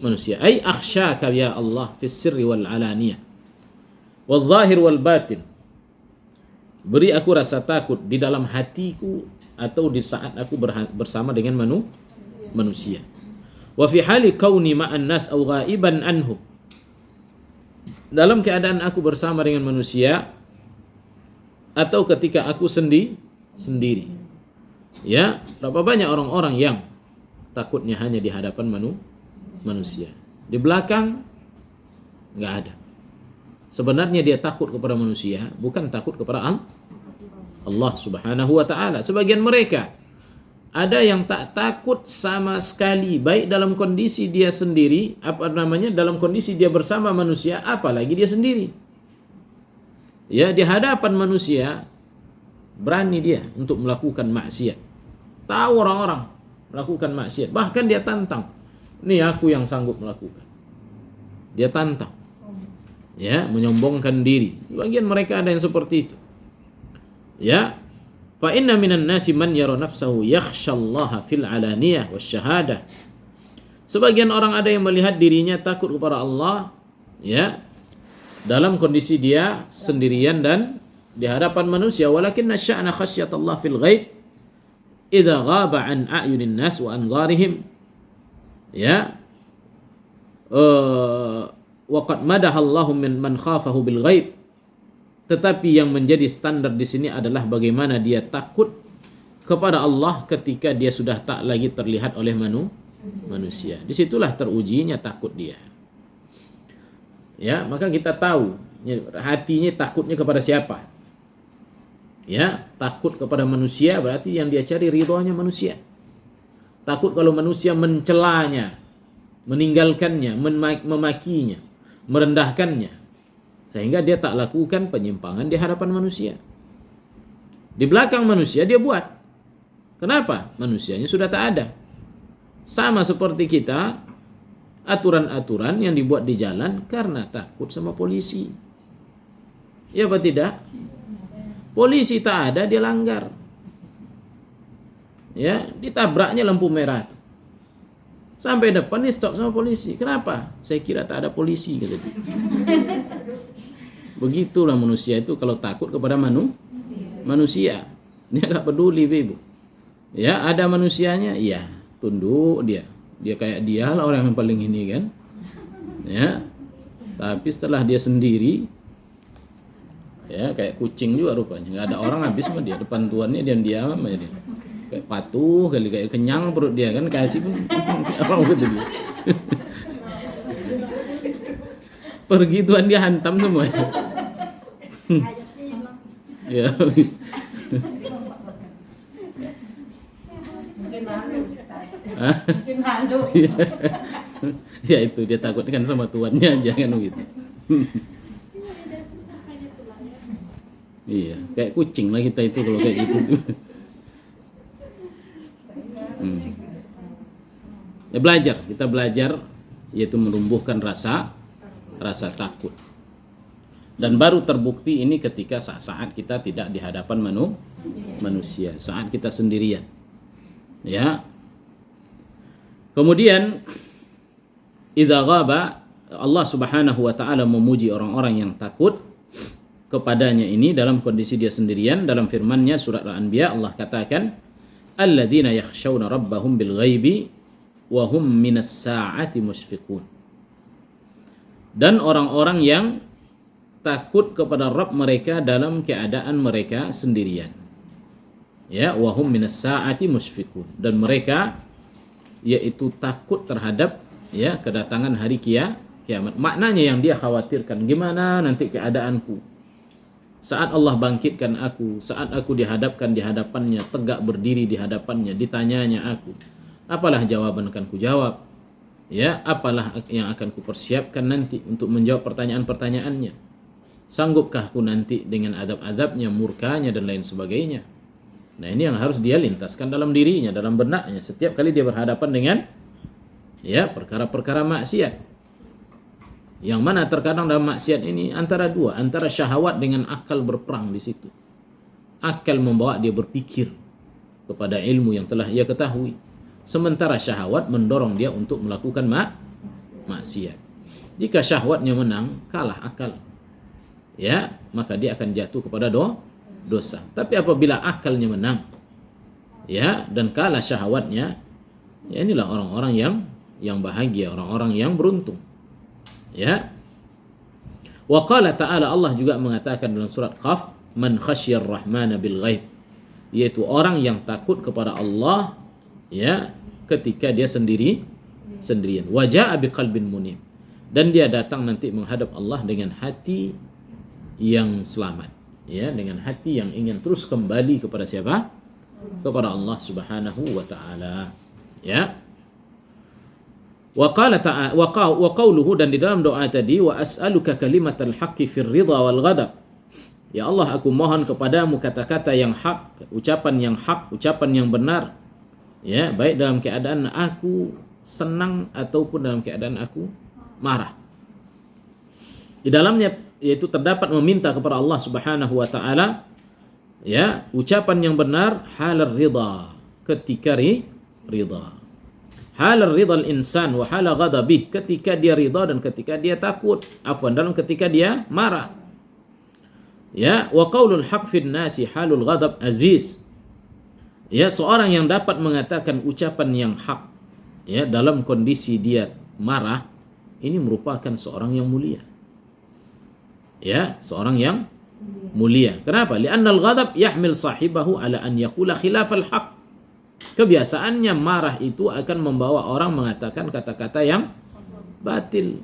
manusia. Ai akhsyaka ya Allah fis sirri wal alaniyah wal zahir wal batin. Beri aku rasa takut di dalam hatiku atau di saat aku bersama dengan manusia. Wa fi hali kauni ma'an nas aw ghaiban anhum. Dalam keadaan aku bersama dengan manusia atau ketika aku sendiri. Ya, berapa banyak orang-orang yang takutnya hanya di hadapan manusia. Di belakang nggak ada. Sebenarnya dia takut kepada manusia, bukan takut kepada Allah Subhanahu wa taala. Sebagian mereka ada yang tak takut sama sekali, baik dalam kondisi dia sendiri, dalam kondisi dia bersama manusia, apalagi dia sendiri. Ya, di hadapan manusia berani dia untuk melakukan maksiat. Tahu orang-orang melakukan maksiat, bahkan dia tantang. Nih aku yang sanggup melakukan. Dia tantang. Ya, menyombongkan diri. Bagian mereka ada yang seperti itu. Ya, fa inna minan nasi man yara nafsahu yakhshallaha fil alaniyah wasyahadah. Sebagian orang ada yang melihat dirinya takut kepada Allah, ya, dalam kondisi dia sendirian dan di hadapan manusia. Walakinna sya'na khasyatullah fil ghaib idza ghaba an a'yunin nas wa anzarihim. Ya, wa qad madahallahu man khafahu bil ghaib. Tetapi yang menjadi standar di sini adalah bagaimana dia takut kepada Allah ketika dia sudah tak lagi terlihat oleh manusia. Disitulah terujinya takut dia. Ya, maka kita tahu hatinya takutnya kepada siapa. Ya, takut kepada manusia berarti yang dia cari ridhonya manusia. Takut kalau manusia mencelanya, meninggalkannya, memakinya, merendahkannya, sehingga dia tak lakukan penyimpangan di hadapan manusia. Di belakang manusia dia buat. Kenapa? Manusianya sudah tak ada. Sama seperti kita, aturan-aturan yang dibuat di jalan karena takut sama polisi. Ya apa tidak? Polisi tak ada, dia langgar. Ya, ditabraknya lampu merah tuh. Sampai depan nih stop sama polisi. Kenapa? Saya kira tak ada polisi, kata dia. Begitulah manusia itu kalau takut kepada manusia. Dia gak peduli, Ibu. Ya, ada manusianya, iya, tunduk dia. Dia kayak dia lah orang yang paling ini kan. Ya. Tapi setelah dia sendiri, ya kayak kucing juga rupanya. Gak ada orang habis sama dia. Depan tuannya diam-diam aja dia. Kayak patuh kali, kayak kenyang perut dia kan, kasih pun apa gitu dia. Pergi tuan dia hantam semua. Ya. Mungkin malu. Ya itu dia takut kan sama tuannya, jangan begitu. Iya, kayak kucing lah kita itu kalau kayak gitu. Ya kita belajar yaitu menumbuhkan rasa takut. Dan baru terbukti ini ketika saat kita tidak di hadapan manusia, saat kita sendirian. Ya. Kemudian idza ghaba, Allah Subhanahu wa taala memuji orang-orang yang takut kepadanya ini dalam kondisi dia sendirian. Dalam firman-Nya surat Al-Anbiya Allah katakan, alladzina yakhshawna rabbahum bil ghaibi wa hum minas sa'ati mushfiqun. Dan orang-orang yang takut kepada Rabb mereka dalam keadaan mereka sendirian. Ya, wa hum minas sa'ati mushfiqun. Dan mereka yaitu takut terhadap ya kedatangan hari kiamat. Maknanya yang dia khawatirkan, gimana nanti keadaanku saat Allah bangkitkan aku, saat aku dihadapkan di hadapannya, tegak berdiri di hadapannya, ditanyanya aku, apalah jawaban akan ku jawab? Ya, apalah yang akan ku persiapkan nanti untuk menjawab pertanyaan-pertanyaannya? Sanggupkah aku nanti dengan azab-azabnya, murkanya dan lain sebagainya? Nah, ini yang harus dia lintaskan dalam dirinya, dalam benaknya setiap kali dia berhadapan dengan ya perkara-perkara maksiat. Yang mana terkadang dalam maksiat ini antara dua, antara syahwat dengan akal berperang di situ. Akal membawa dia berpikir kepada ilmu yang telah ia ketahui, sementara syahwat mendorong dia untuk melakukan maksiat. Jika syahwatnya menang, kalah akal, ya, maka dia akan jatuh kepada dosa. Tapi apabila akalnya menang, ya, dan kalah syahwatnya, ya inilah orang-orang yang bahagia, orang-orang yang beruntung. Ya. Wa qala ta'ala, Allah juga mengatakan dalam surat Qaf, man khasyar rahmana bil ghaib. yaitu orang yang takut kepada Allah ya ketika dia sendirian. Wajah biqalbin munib, dan dia datang nanti menghadap Allah dengan hati yang selamat, ya, dengan hati yang ingin terus kembali kepada siapa? Kepada Allah Subhanahu wa taala. Ya. Wa qala ta'ala wa qawluhu, dan di dalam doa tadi, wa as'aluka kalimatal haqqi fir ridha wal ghadab. Ya Allah, aku mohon kepadamu kata-kata yang hak, ucapan yang hak, ucapan yang benar. Ya, baik dalam keadaan aku senang ataupun dalam keadaan aku marah. Di dalamnya yaitu terdapat meminta kepada Allah Subhanahu wa taala, ya, ucapan yang benar halar ridha, ketika ridha. Halar ridha al-insan wa hala ghadabih, ketika dia ridha dan ketika dia takut, dalam ketika dia marah. Ya, wa qaulul haq fin nasi halul ghadab aziz. Ya, seorang yang dapat mengatakan ucapan yang hak, ya, dalam kondisi dia marah, ini merupakan seorang yang mulia. Ya, seorang yang mulia. Kenapa? Li'annal ghadab yahmil sahibahu ala an yaqula khilafal haq. Kebiasaannya marah itu akan membawa orang mengatakan kata-kata yang batil.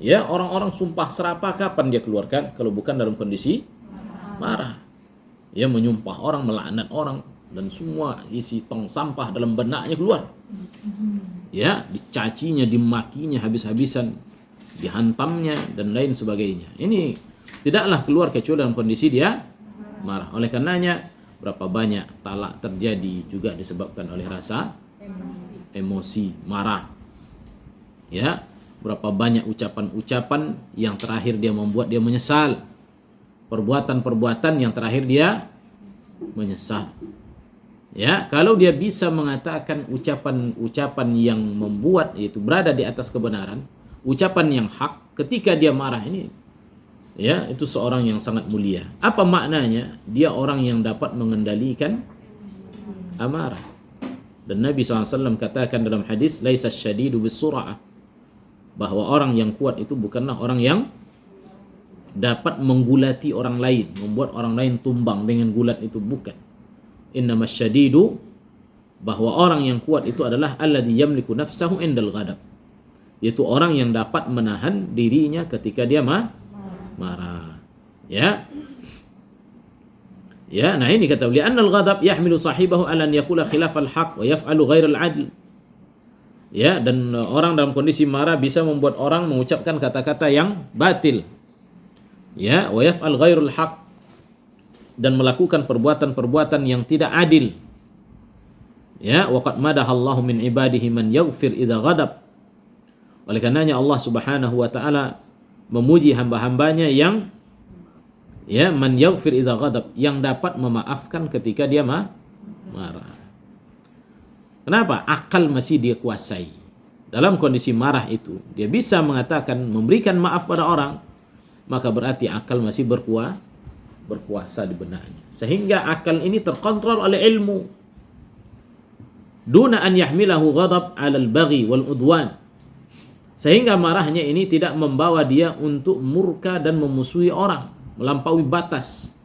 Ya, orang-orang sumpah serapah kapan dia keluarkan kalau bukan dalam kondisi marah. Ya, menyumpah orang, melaknat orang, dan semua isi tong sampah dalam benaknya keluar. Ya, dicacinya, dimakinya habis-habisan, dihantamnya dan lain sebagainya. Ini tidaklah keluar kecuali dalam kondisi dia marah. Oleh karenanya berapa banyak talak terjadi juga disebabkan oleh rasa emosi, marah. Ya, berapa banyak ucapan-ucapan yang terakhir dia membuat dia menyesal. Perbuatan-perbuatan yang terakhir dia menyesal. Ya, kalau dia bisa mengatakan ucapan-ucapan yang membuat, yaitu berada di atas kebenaran, ucapan yang hak ketika dia marah, ini, ya, itu seorang yang sangat mulia. Apa maknanya? Dia orang yang dapat mengendalikan amarah. Dan Nabi SAW katakan dalam hadis, laisa syadidu bisur'ah, bahwa orang yang kuat itu bukanlah orang yang dapat menggulati orang lain, membuat orang lain tumbang dengan gulat itu, bukan. Innamas syadidu, bahwa orang yang kuat itu adalah alladzi yamliku nafsahu indal ghadab, yaitu orang yang dapat menahan dirinya ketika dia marah. Ya. Ya, nah ini kata beliau, annal ghadab yahmilu sahibahu ala an yaqula khilafal haq wa yaf'alu ghairal adl. Ya, dan orang dalam kondisi marah bisa membuat orang mengucapkan kata-kata yang batil. Ya, wa yaf'al ghairul haq, dan melakukan perbuatan-perbuatan yang tidak adil. Ya, wa qad madahallahu min ibadihi man yaghfir idza ghadab. Oleh karenanya Allah Subhanahu wa taala memuji hamba-hambanya yang, ya, man yaghfir idza ghadab, yang dapat memaafkan ketika dia marah. Kenapa? Akal masih dia kuasai. Dalam kondisi marah itu dia bisa mengatakan, memberikan maaf pada orang, maka berarti akal masih berkuasa di benaknya. Sehingga akal ini terkontrol oleh ilmu. Duna an yahmilahu ghadab 'alal baghi wal udwan. Sehingga marahnya ini tidak membawa dia untuk murka dan memusuhi orang, melampaui batas.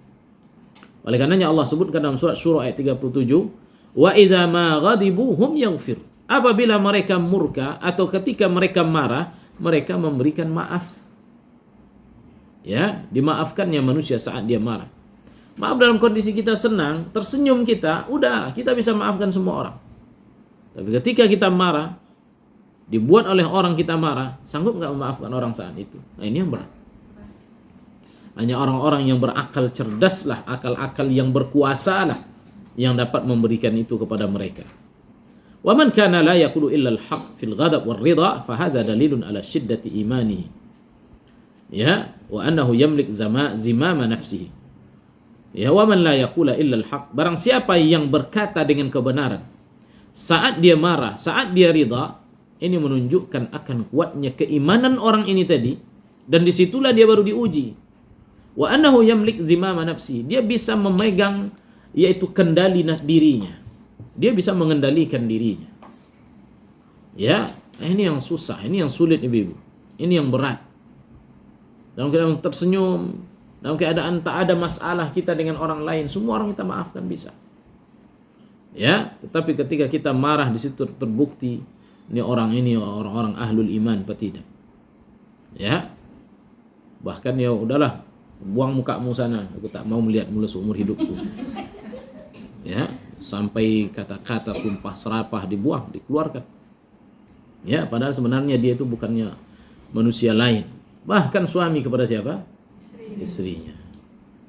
Oleh karenanya Allah sebutkan dalam surat Syura ayat 37, wa idza ma ghadibu hum yaghfir. Apabila mereka murka atau ketika mereka marah, mereka memberikan maaf. Ya, dimaafkannya manusia saat dia marah. Maaf dalam kondisi kita senang, tersenyum kita, udah, kita bisa maafkan semua orang. Tapi ketika kita marah, dibuat oleh orang kita marah, sanggup nggak memaafkan orang saat itu? Nah, ini yang berat. Hanya orang-orang yang berakal cerdas lah, akal-akal yang berkuasa lah, yang dapat memberikan itu kepada mereka. Wa man kana la yaqulu illa al-haq fil ghadab war ridha, fa hadha dalilun ala shiddati imanihi. Ya, wa annahu yamlik zimama nafsihi. Ya, wa man la yaqula illa al-haq, barang siapa yang berkata dengan kebenaran saat dia marah, saat dia ridha, ini menunjukkan akan kuatnya keimanan orang ini tadi, dan disitulah dia baru diuji. Wa annahu yamlik zimama nafsi, dia bisa memegang, yaitu kendali dirinya, dia bisa mengendalikan dirinya. Ya, ini yang susah, ini yang sulit ibu-ibu, ini yang berat. Dalam keadaan tersenyum, Dalam keadaan tak ada masalah kita dengan orang lain, semua orang kita maafkan bisa. Ya, tetapi ketika kita marah di situ terbukti ini orang-orang ahlul iman apa tidak. Ya. Bahkan ya udahlah, buang mukamu sana, aku tak mau melihatmu seumur hidupku. Ya, sampai kata-kata sumpah serapah dibuang, dikeluarkan. Ya, padahal sebenarnya dia itu bukannya manusia lain. Bahkan suami kepada siapa? Istrinya.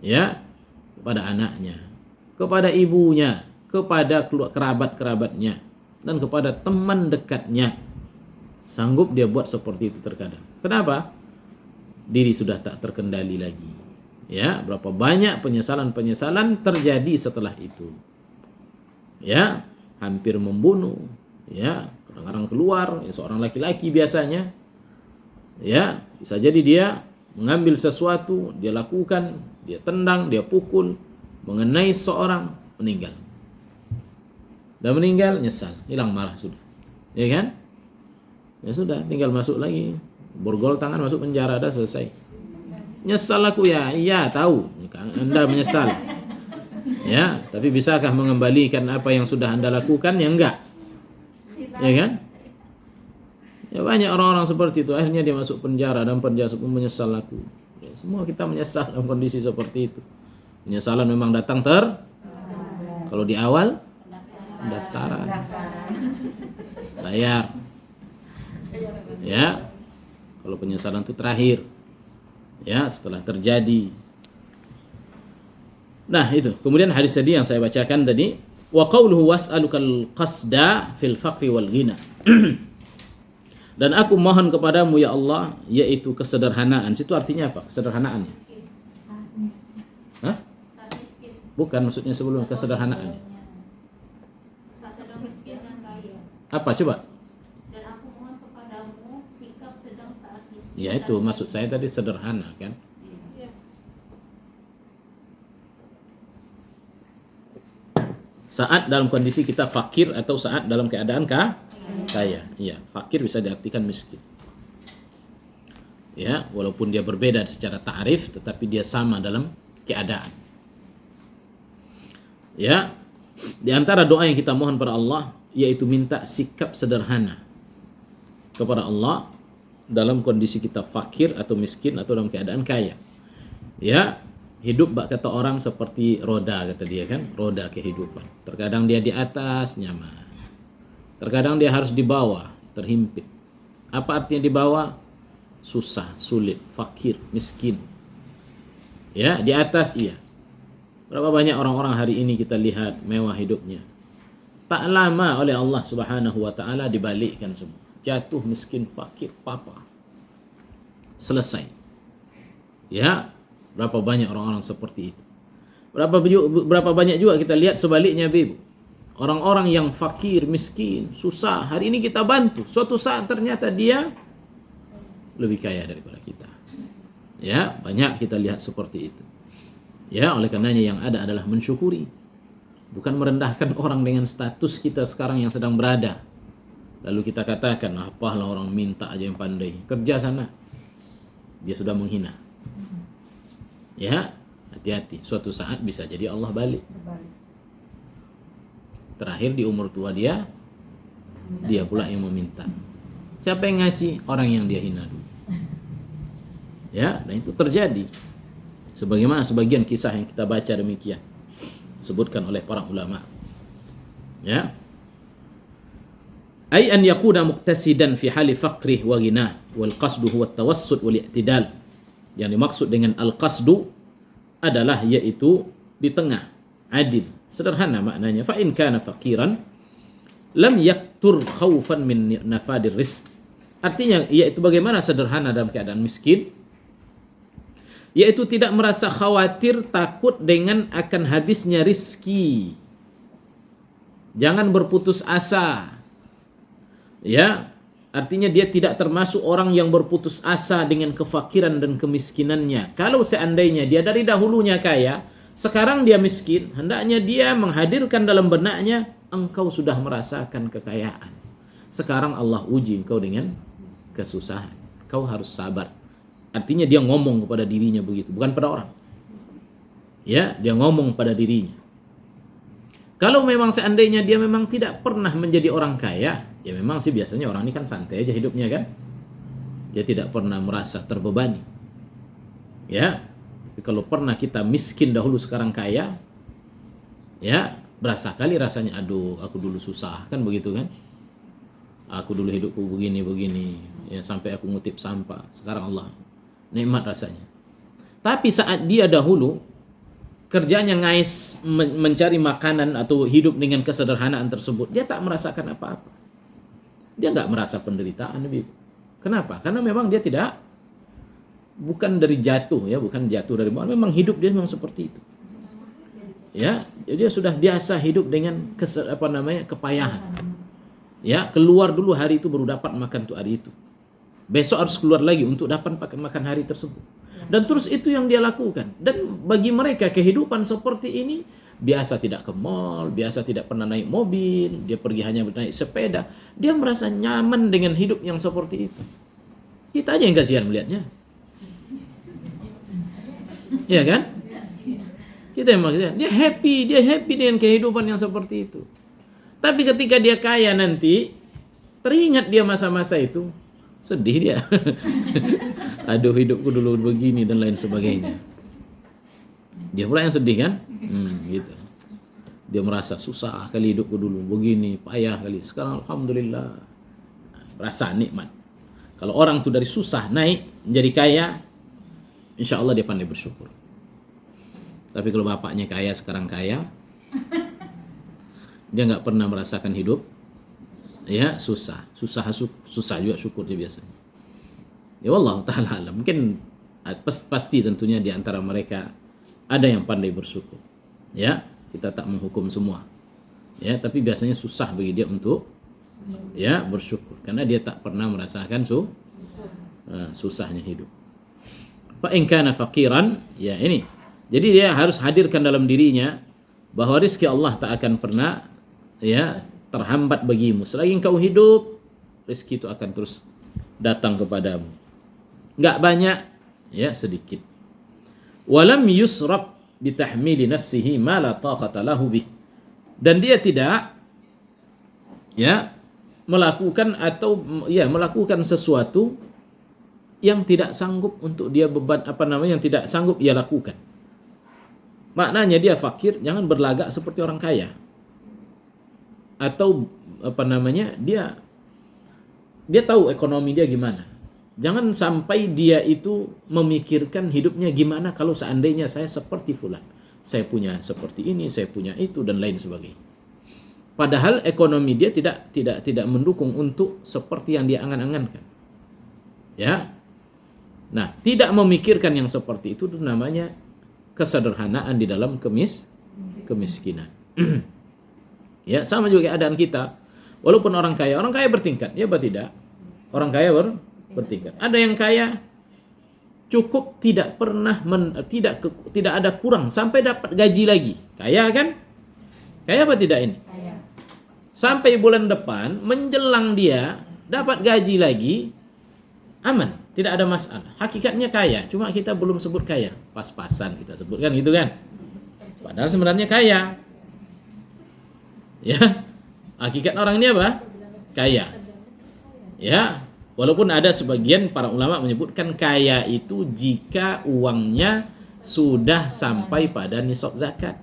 Ya, kepada anaknya, kepada ibunya, kepada kerabat-kerabatnya, dan kepada teman dekatnya. Sanggup dia buat seperti itu terkadang. Kenapa? Diri sudah tak terkendali lagi. Ya, berapa banyak penyesalan-penyesalan terjadi setelah itu. Ya, hampir membunuh. Ya, kadang-kadang keluar, ya, seorang laki-laki biasanya. Ya, bisa jadi dia mengambil sesuatu, dia lakukan, dia tendang, dia pukul, mengenai seorang, meninggal. Dan meninggal, nyesal, hilang marah sudah. Ya kan? Ya sudah, tinggal masuk lagi. Borgol tangan masuk penjara, dah selesai. Nyesal aku ya, iya tahu. Anda menyesal. Ya, tapi bisakah mengembalikan apa yang sudah Anda lakukan? Ya enggak. Ya kan? Ya banyak orang-orang seperti itu, akhirnya dia masuk penjara dan penjara pun menyesal aku. Ya, semua kita menyesal dalam kondisi seperti itu. Penyesalan memang datang kalau di awal pendaftaran. Bayar. Ya. Kalau penyesalan itu terakhir. Ya, setelah terjadi. Nah, itu. Kemudian hadis tadi yang saya bacakan tadi, wa qauluhu was'alukal qasda fil faqri wal ghina. Dan aku mohon kepadamu ya Allah, yaitu kesederhanaan. Situ artinya apa? Kesederhanaan. Hah? Bukan, maksudnya sebelum kesederhanaan. Apa coba? Dan aku mohon kepadamu sikap sedang saat miskin. Ya itu maksud saya tadi sederhana kan. Saat dalam kondisi kita fakir atau saat dalam keadaan kaya. Iya, fakir bisa diartikan miskin. Ya, walaupun dia berbeda secara ta'rif tetapi dia sama dalam keadaan. Ya. Di antara doa yang kita mohon pada Allah yaitu minta sikap sederhana kepada Allah dalam kondisi kita fakir atau miskin atau dalam keadaan kaya. Ya, hidup bak kata orang seperti roda kata dia kan, roda kehidupan. Terkadang dia di atas nyaman. Terkadang dia harus di bawah, terhimpit. Apa artinya di bawah? Susah, sulit, fakir, miskin. Ya, di atas iya. Berapa banyak orang-orang hari ini kita lihat mewah hidupnya. Tak lama oleh Allah Subhanahu wa taala dibalikkan semua. Jatuh miskin, fakir, papa. Selesai. Ya, berapa banyak orang-orang seperti itu. Berapa banyak juga kita lihat sebaliknya, Ibu. Orang-orang yang fakir, miskin, susah, hari ini kita bantu. Suatu saat ternyata dia lebih kaya daripada kita. Ya, banyak kita lihat seperti itu. Ya, oleh karenanya yang ada adalah mensyukuri. Bukan merendahkan orang dengan status kita sekarang yang sedang berada. Lalu kita katakan, apalah orang minta aja yang pandai. Kerja sana. Dia sudah menghina. Ya, hati-hati. Suatu saat bisa jadi Allah balik. Terakhir di umur tua dia pula yang meminta. Siapa yang ngasih? Orang yang dia hina dulu. Ya, dan itu terjadi. Sebagaimana sebagian kisah yang kita baca demikian. Disebutkan oleh para ulama. Ya. Ay an yakuna muqtasidan fi hali faqrih wa ghinah wal qasdu huwa at-tawassut wal i'tidal. Yang dimaksud dengan al-qasdu adalah yaitu di tengah, adil, sederhana maknanya. Fa in kana faqiran lam yaktur khaufan min nafadir rizq. Artinya yaitu bagaimana sederhana dalam keadaan miskin, yaitu tidak merasa khawatir, takut dengan akan habisnya rizki. Jangan berputus asa. Ya, artinya dia tidak termasuk orang yang berputus asa dengan kefakiran dan kemiskinannya. Kalau seandainya dia dari dahulunya kaya, sekarang dia miskin, hendaknya dia menghadirkan dalam benaknya, engkau sudah merasakan kekayaan. Sekarang Allah uji engkau dengan kesusahan. Kau harus sabar. Artinya dia ngomong kepada dirinya begitu, bukan pada orang. Ya, dia ngomong pada dirinya. Kalau memang seandainya dia memang tidak pernah menjadi orang kaya, ya memang sih biasanya orang ini kan santai aja hidupnya kan. Dia tidak pernah merasa terbebani. Ya, tapi kalau pernah kita miskin dahulu sekarang kaya, ya berasa kali rasanya, aduh aku dulu susah kan begitu kan. Aku dulu hidupku begini, ya sampai aku ngutip sampah. Sekarang Allah nikmat rasanya. Tapi saat dia dahulu kerjanya ngais mencari makanan atau hidup dengan kesederhanaan tersebut, dia tak merasakan apa-apa. Dia nggak merasa penderitaan. Kenapa? Karena memang dia bukan dari jatuh ya, bukan jatuh dari bawah. Memang hidup dia memang seperti itu. Ya, jadi dia sudah biasa hidup dengan kepayahan. Ya, keluar dulu hari itu baru dapat makan tuh hari itu. Besok harus keluar lagi untuk dapat makan hari tersebut. Dan terus itu yang dia lakukan. Dan bagi mereka kehidupan seperti ini biasa, tidak ke mall, biasa tidak pernah naik mobil, dia pergi hanya naik sepeda. Dia merasa nyaman dengan hidup yang seperti itu. Kita aja yang kasihan melihatnya. Ya kan? Kita yang kasihan. Dia happy dengan kehidupan yang seperti itu. Tapi ketika dia kaya nanti, teringat dia masa-masa itu, sedih dia. Aduh hidupku dulu begini dan lain sebagainya. Dia pula yang sedih kan? Gitu. Dia merasa susah kali hidupku dulu begini, payah kali. Sekarang alhamdulillah, rasa nikmat. Kalau orang tuh dari susah naik menjadi kaya, insya Allah dia pandai bersyukur. Tapi kalau bapaknya kaya sekarang kaya, dia nggak pernah merasakan hidup, ya susah juga syukur dia biasanya. Ya Allah taala alam. Mungkin pasti tentunya di antara mereka ada yang pandai bersyukur. Ya, kita tak menghukum semua. Ya, tapi biasanya susah bagi dia untuk ya bersyukur karena dia tak pernah merasakan susahnya hidup. Fa in kana faqiran, ya ini. Jadi dia harus hadirkan dalam dirinya bahwa rezeki Allah tak akan pernah ya terhambat bagimu. Selagi engkau hidup, rezeki itu akan terus datang kepadamu. Enggak banyak, ya sedikit. Walam yusraf bitahmili nafsihi ma la taqata lahu bih. Dan dia tidak ya melakukan melakukan sesuatu yang tidak sanggup untuk dia yang tidak sanggup ia lakukan. Maknanya dia fakir, jangan berlagak seperti orang kaya. Atau dia tahu ekonomi dia gimana. Jangan sampai dia itu memikirkan hidupnya gimana kalau seandainya saya seperti fulan. Saya punya seperti ini, saya punya itu dan lain sebagainya. Padahal ekonomi dia tidak mendukung untuk seperti yang dia angan-angankan. Ya. Nah, tidak memikirkan yang seperti itu namanya kesederhanaan di dalam kemiskinan. Ya, sama juga keadaan kita. Walaupun orang kaya bertingkat, ya apa tidak? Orang kaya bertingkat. Ada yang kaya cukup tidak pernah tidak ada kurang sampai dapat gaji lagi. Kaya kan? Kaya apa tidak ini? Kaya. Sampai bulan depan menjelang dia dapat gaji lagi, aman. Tidak ada masalah. Hakikatnya kaya, cuma kita belum sebut kaya. Pas-pasan kita sebutkan gitu kan. Padahal sebenarnya kaya. Ya. Hakikat orang ini apa? Kaya. Ya. Walaupun ada sebagian para ulama menyebutkan kaya itu jika uangnya sudah sampai pada nisab zakat.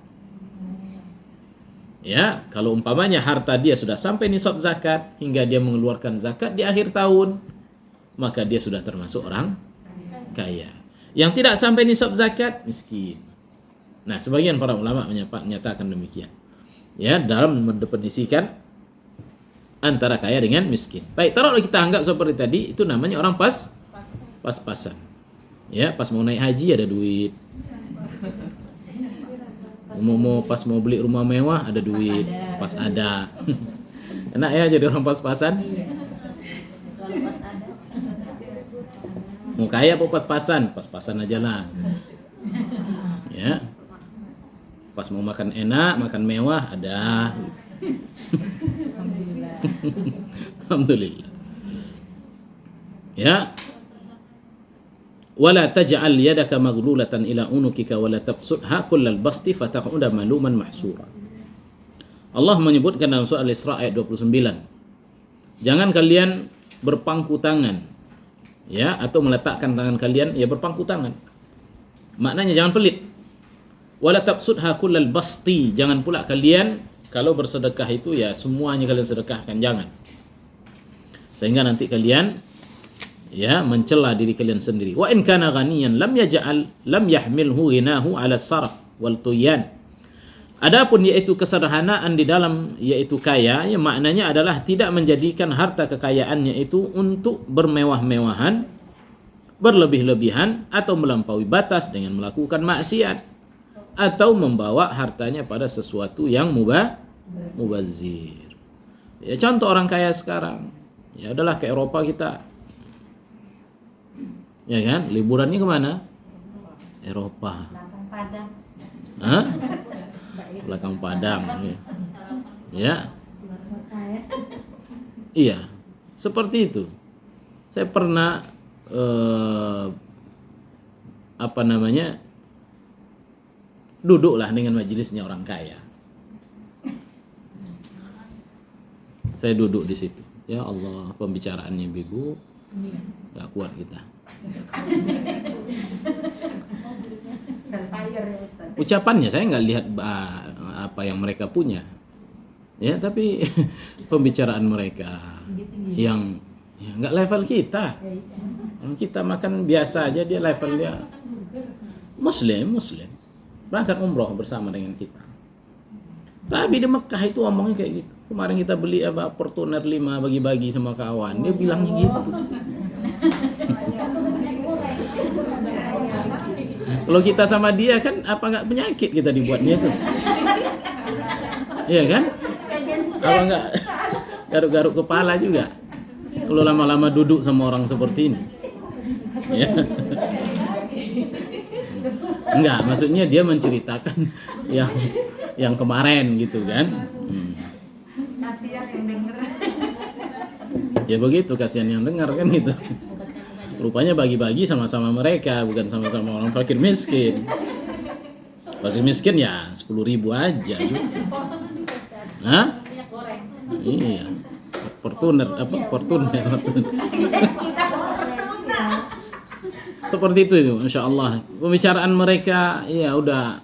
Ya, kalau umpamanya harta dia sudah sampai nisab zakat hingga dia mengeluarkan zakat di akhir tahun, maka dia sudah termasuk orang kaya. Yang tidak sampai nisab zakat, miskin. Nah, sebagian para ulama menyatakan demikian. Ya, dalam mendefinisikan antara kaya dengan miskin. Baik, taruhlah kita anggap seperti tadi, itu namanya orang pas-pasan. Ya, pas mau naik haji ada duit. Pas mau beli rumah mewah ada duit, pas ada. Enak ya jadi orang pas-pasan? Mau kaya apa pas-pasan? Pas-pasan aja lah. Ya. Pas mau makan enak, makan mewah ada. Alhamdulillah. Ya. Wala taj'al yadaka maghlulatan ila unukika wala tabsutha kullal basti fataq'uda maluman mahsura. Allah menyebutkan dalam surah Al-Isra ayat 29. Jangan kalian berpangku tangan, ya, atau meletakkan tangan kalian ya berpangku tangan. Maknanya jangan pelit. Wala tabsutha kullal basti, jangan pula kalian kalau bersedekah itu ya semuanya kalian sedekahkan, jangan. Sehingga nanti kalian ya mencela diri kalian sendiri. Wa in kana ghaniyan lam yahmilhu ghinahu ala sarf wal tuyan. Adapun yaitu kesederhanaan di dalam yaitu kaya, ya maknanya adalah tidak menjadikan harta kekayaannya itu untuk bermewah-mewahan, berlebih-lebihan atau melampaui batas dengan melakukan maksiat atau membawa hartanya pada sesuatu yang mubazir. Ya contoh orang kaya sekarang, ya adalah ke Eropa kita. Ya kan? Liburannya kemana? Eropa. Lampung Padang. Hah? Belakang Padang. Ya. Iya. Seperti itu. Saya pernah duduklah dengan majelisnya orang kaya. Saya duduk di situ. Ya Allah, pembicaraannya Ibu gak kuat kita. Ucapannya saya nggak lihat apa yang mereka punya, ya, tapi pembicaraan mereka yang ya, nggak level kita. Kita makan biasa aja, dia level dia Muslim berangkat umroh bersama dengan kita. Tapi di Mekah itu omongnya kayak gitu. Kemarin kita beli Fortuner 5 bagi-bagi sama kawan, dia bilangnya gitu. Kalau kita sama dia kan apa nggak penyakit kita dibuatnya itu, iya kan? Apa nggak garuk-garuk kepala juga kalau lama-lama duduk sama orang seperti ini, ya? Enggak, maksudnya dia menceritakan yang kemarin gitu kan? Kasihan yang denger. Ya begitu, kasihan yang dengar kan gitu. Rupanya bagi-bagi sama-sama mereka, bukan sama-sama orang fakir miskin. Fakir miskin ya 10.000 aja. Hah? Iya. Fortuner. Seperti itu Masya Allah. Pembicaraan mereka ya udah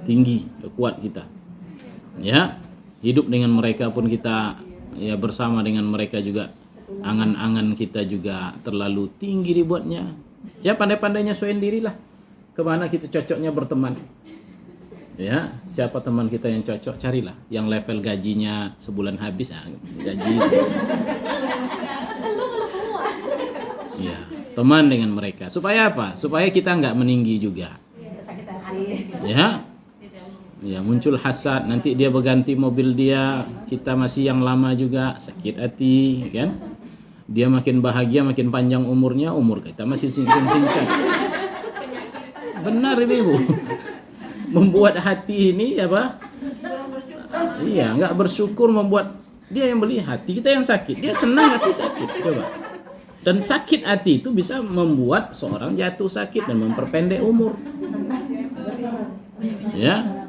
tinggi, kuat kita. Ya, hidup dengan mereka pun kita ya bersama dengan mereka juga. Angan-angan kita juga terlalu tinggi dibuatnya. Ya pandai-pandainya sesuaiin dirilah. Kemana kita cocoknya berteman. Ya, siapa teman kita yang cocok, carilah. Yang level gajinya sebulan habis, gaji. Ya, teman dengan mereka. Supaya apa? Supaya kita nggak meninggi juga. Ya, ya muncul hasad. Nanti dia berganti mobil dia, kita masih yang lama juga, sakit hati, kan? Dia makin bahagia, makin panjang umurnya, umur kita masih singkat. Benar Ibu. Membuat hati ini apa? Iya, nggak bersyukur, membuat dia yang beli, hati kita yang sakit. Dia senang hati sakit, coba. Dan sakit hati itu bisa membuat seorang jatuh sakit dan memperpendek umur. Ya.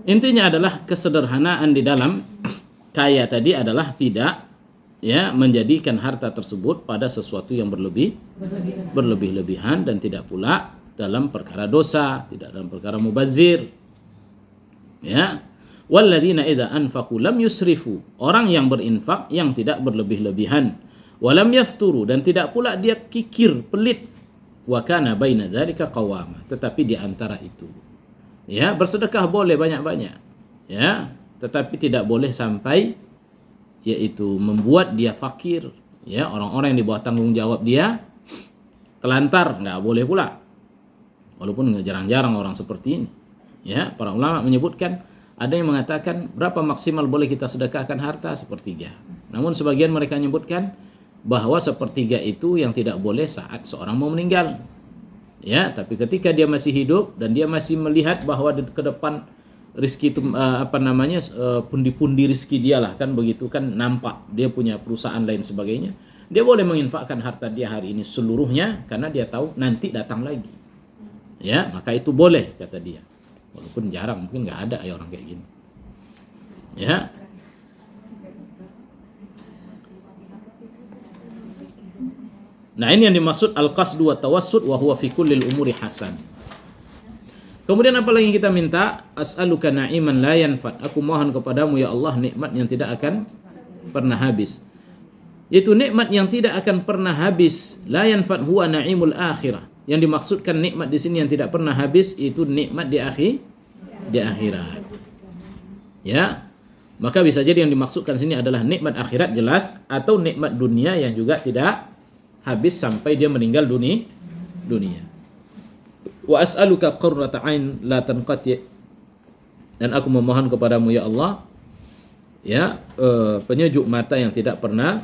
Intinya adalah kesederhanaan di dalam kaya tadi adalah tidak ya menjadikan harta tersebut pada sesuatu yang berlebih-lebihan dan tidak pula dalam perkara dosa, tidak dalam perkara mubazir. Ya. Walladzina idza anfaqu lam yusrifu, orang yang berinfak yang tidak berlebih-lebihan, walam yafturu, dan tidak pula dia kikir, pelit, wa kana baina dzalika qawama, tetapi di antara itu ya bersedekah boleh banyak-banyak, ya, tetapi tidak boleh sampai yaitu membuat dia fakir, ya, orang-orang yang di bawah tanggung jawab dia telantar, nggak boleh pula. Walaupun jarang-jarang orang seperti ini, ya, para ulama menyebutkan ada yang mengatakan berapa maksimal boleh kita sedekahkan harta, sepertiga. Namun sebagian mereka menyebutkan bahwa sepertiga itu yang tidak boleh saat seorang mau meninggal, ya, tapi ketika dia masih hidup dan dia masih melihat bahwa ke depan rizki itu pundi-pundi rizki dia lah kan begitu kan, nampak dia punya perusahaan lain sebagainya, Dia boleh menginfakkan harta dia hari ini seluruhnya karena dia tahu nanti datang lagi. Ya, maka itu boleh kata dia. Walaupun jarang, mungkin nggak ada ya orang kayak gini. Ya. Nah, ini yang dimaksud al-qasdu wa tawassud wa huwa fi kullil umuri hasan. Kemudian apa lagi kita minta? As'aluka na'iman la yanfad. Aku mohon kepadamu ya Allah nikmat yang tidak akan pernah habis. Yaitu nikmat yang tidak akan pernah habis. La yanfad huwa na'imul akhirah. Yang dimaksudkan nikmat di sini yang tidak pernah habis itu nikmat di akhirat. Ya. Maka bisa jadi yang dimaksudkan sini adalah nikmat akhirat jelas atau nikmat dunia yang juga tidak habis sampai dia meninggal dunia. Wa as'aluka qurrata ain la tanqati. Dan aku memohon kepadamu ya Allah ya penyejuk mata yang tidak pernah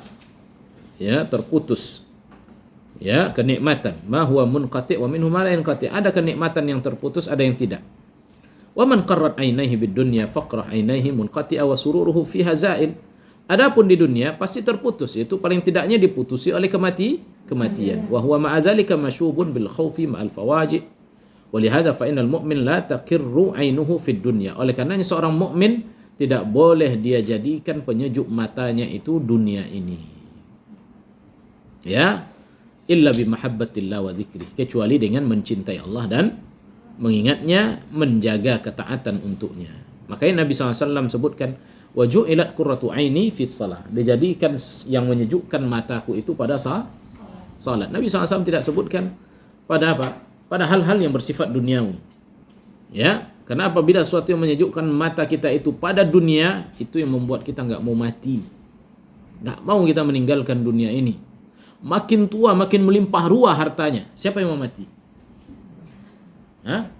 ya terputus. Ya, kenikmatan. Ma huwa munqati wa minhu ma la yanqati. Ada kenikmatan yang terputus, ada yang tidak. Wa man qarrat ainaihi bid dunya faqrah ainaihi munqati'a wa sururuhu fiha za'il. Adapun di dunia pasti terputus, itu paling tidaknya diputusi oleh kematian. Wa huwa ma'a dzalika masyubun bil khaufi ma'al fawaji'. Wa lihadza fa innal mu'min la taqirru ainuhu fid dunya. Oleh karenanya seorang mukmin tidak boleh dia jadikan penyejuk matanya itu dunia ini. Ya, illa bi mahabbatillah wa dzikri, kecuali dengan mencintai Allah dan mengingatnya, menjaga ketaatan untuknya. Makanya Nabi SAW sebutkan wa ju'ilat qurratu aini fi shalah, dijadikan yang menyejukkan mataku itu pada salat. Nabi SAW tidak sebutkan pada apa? Pada hal-hal yang bersifat duniawi. Ya, karena apabila sesuatu yang menyejukkan mata kita itu pada dunia, itu yang membuat kita enggak mau mati. Enggak mau kita meninggalkan dunia ini. Makin tua, makin melimpah ruah hartanya. Siapa yang mau mati? Hah?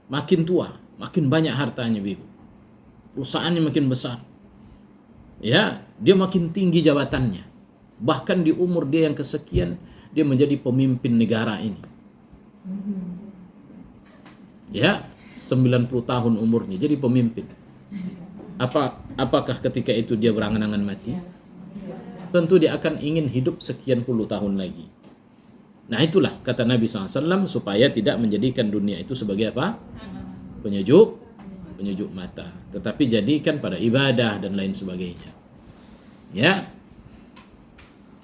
Makin tua, makin banyak hartanya, Ibu. Perusahaannya makin besar. Ya, dia makin tinggi jabatannya. Bahkan di umur dia yang kesekian, dia menjadi pemimpin negara ini. Ya, 90 tahun umurnya jadi pemimpin. Apakah ketika itu dia berangan-angan mati? Tentu dia akan ingin hidup sekian puluh tahun lagi. Nah itulah kata Nabi SAW supaya tidak menjadikan dunia itu sebagai apa? Penyejuk mata. Tetapi jadikan pada ibadah dan lain sebagainya. Ya.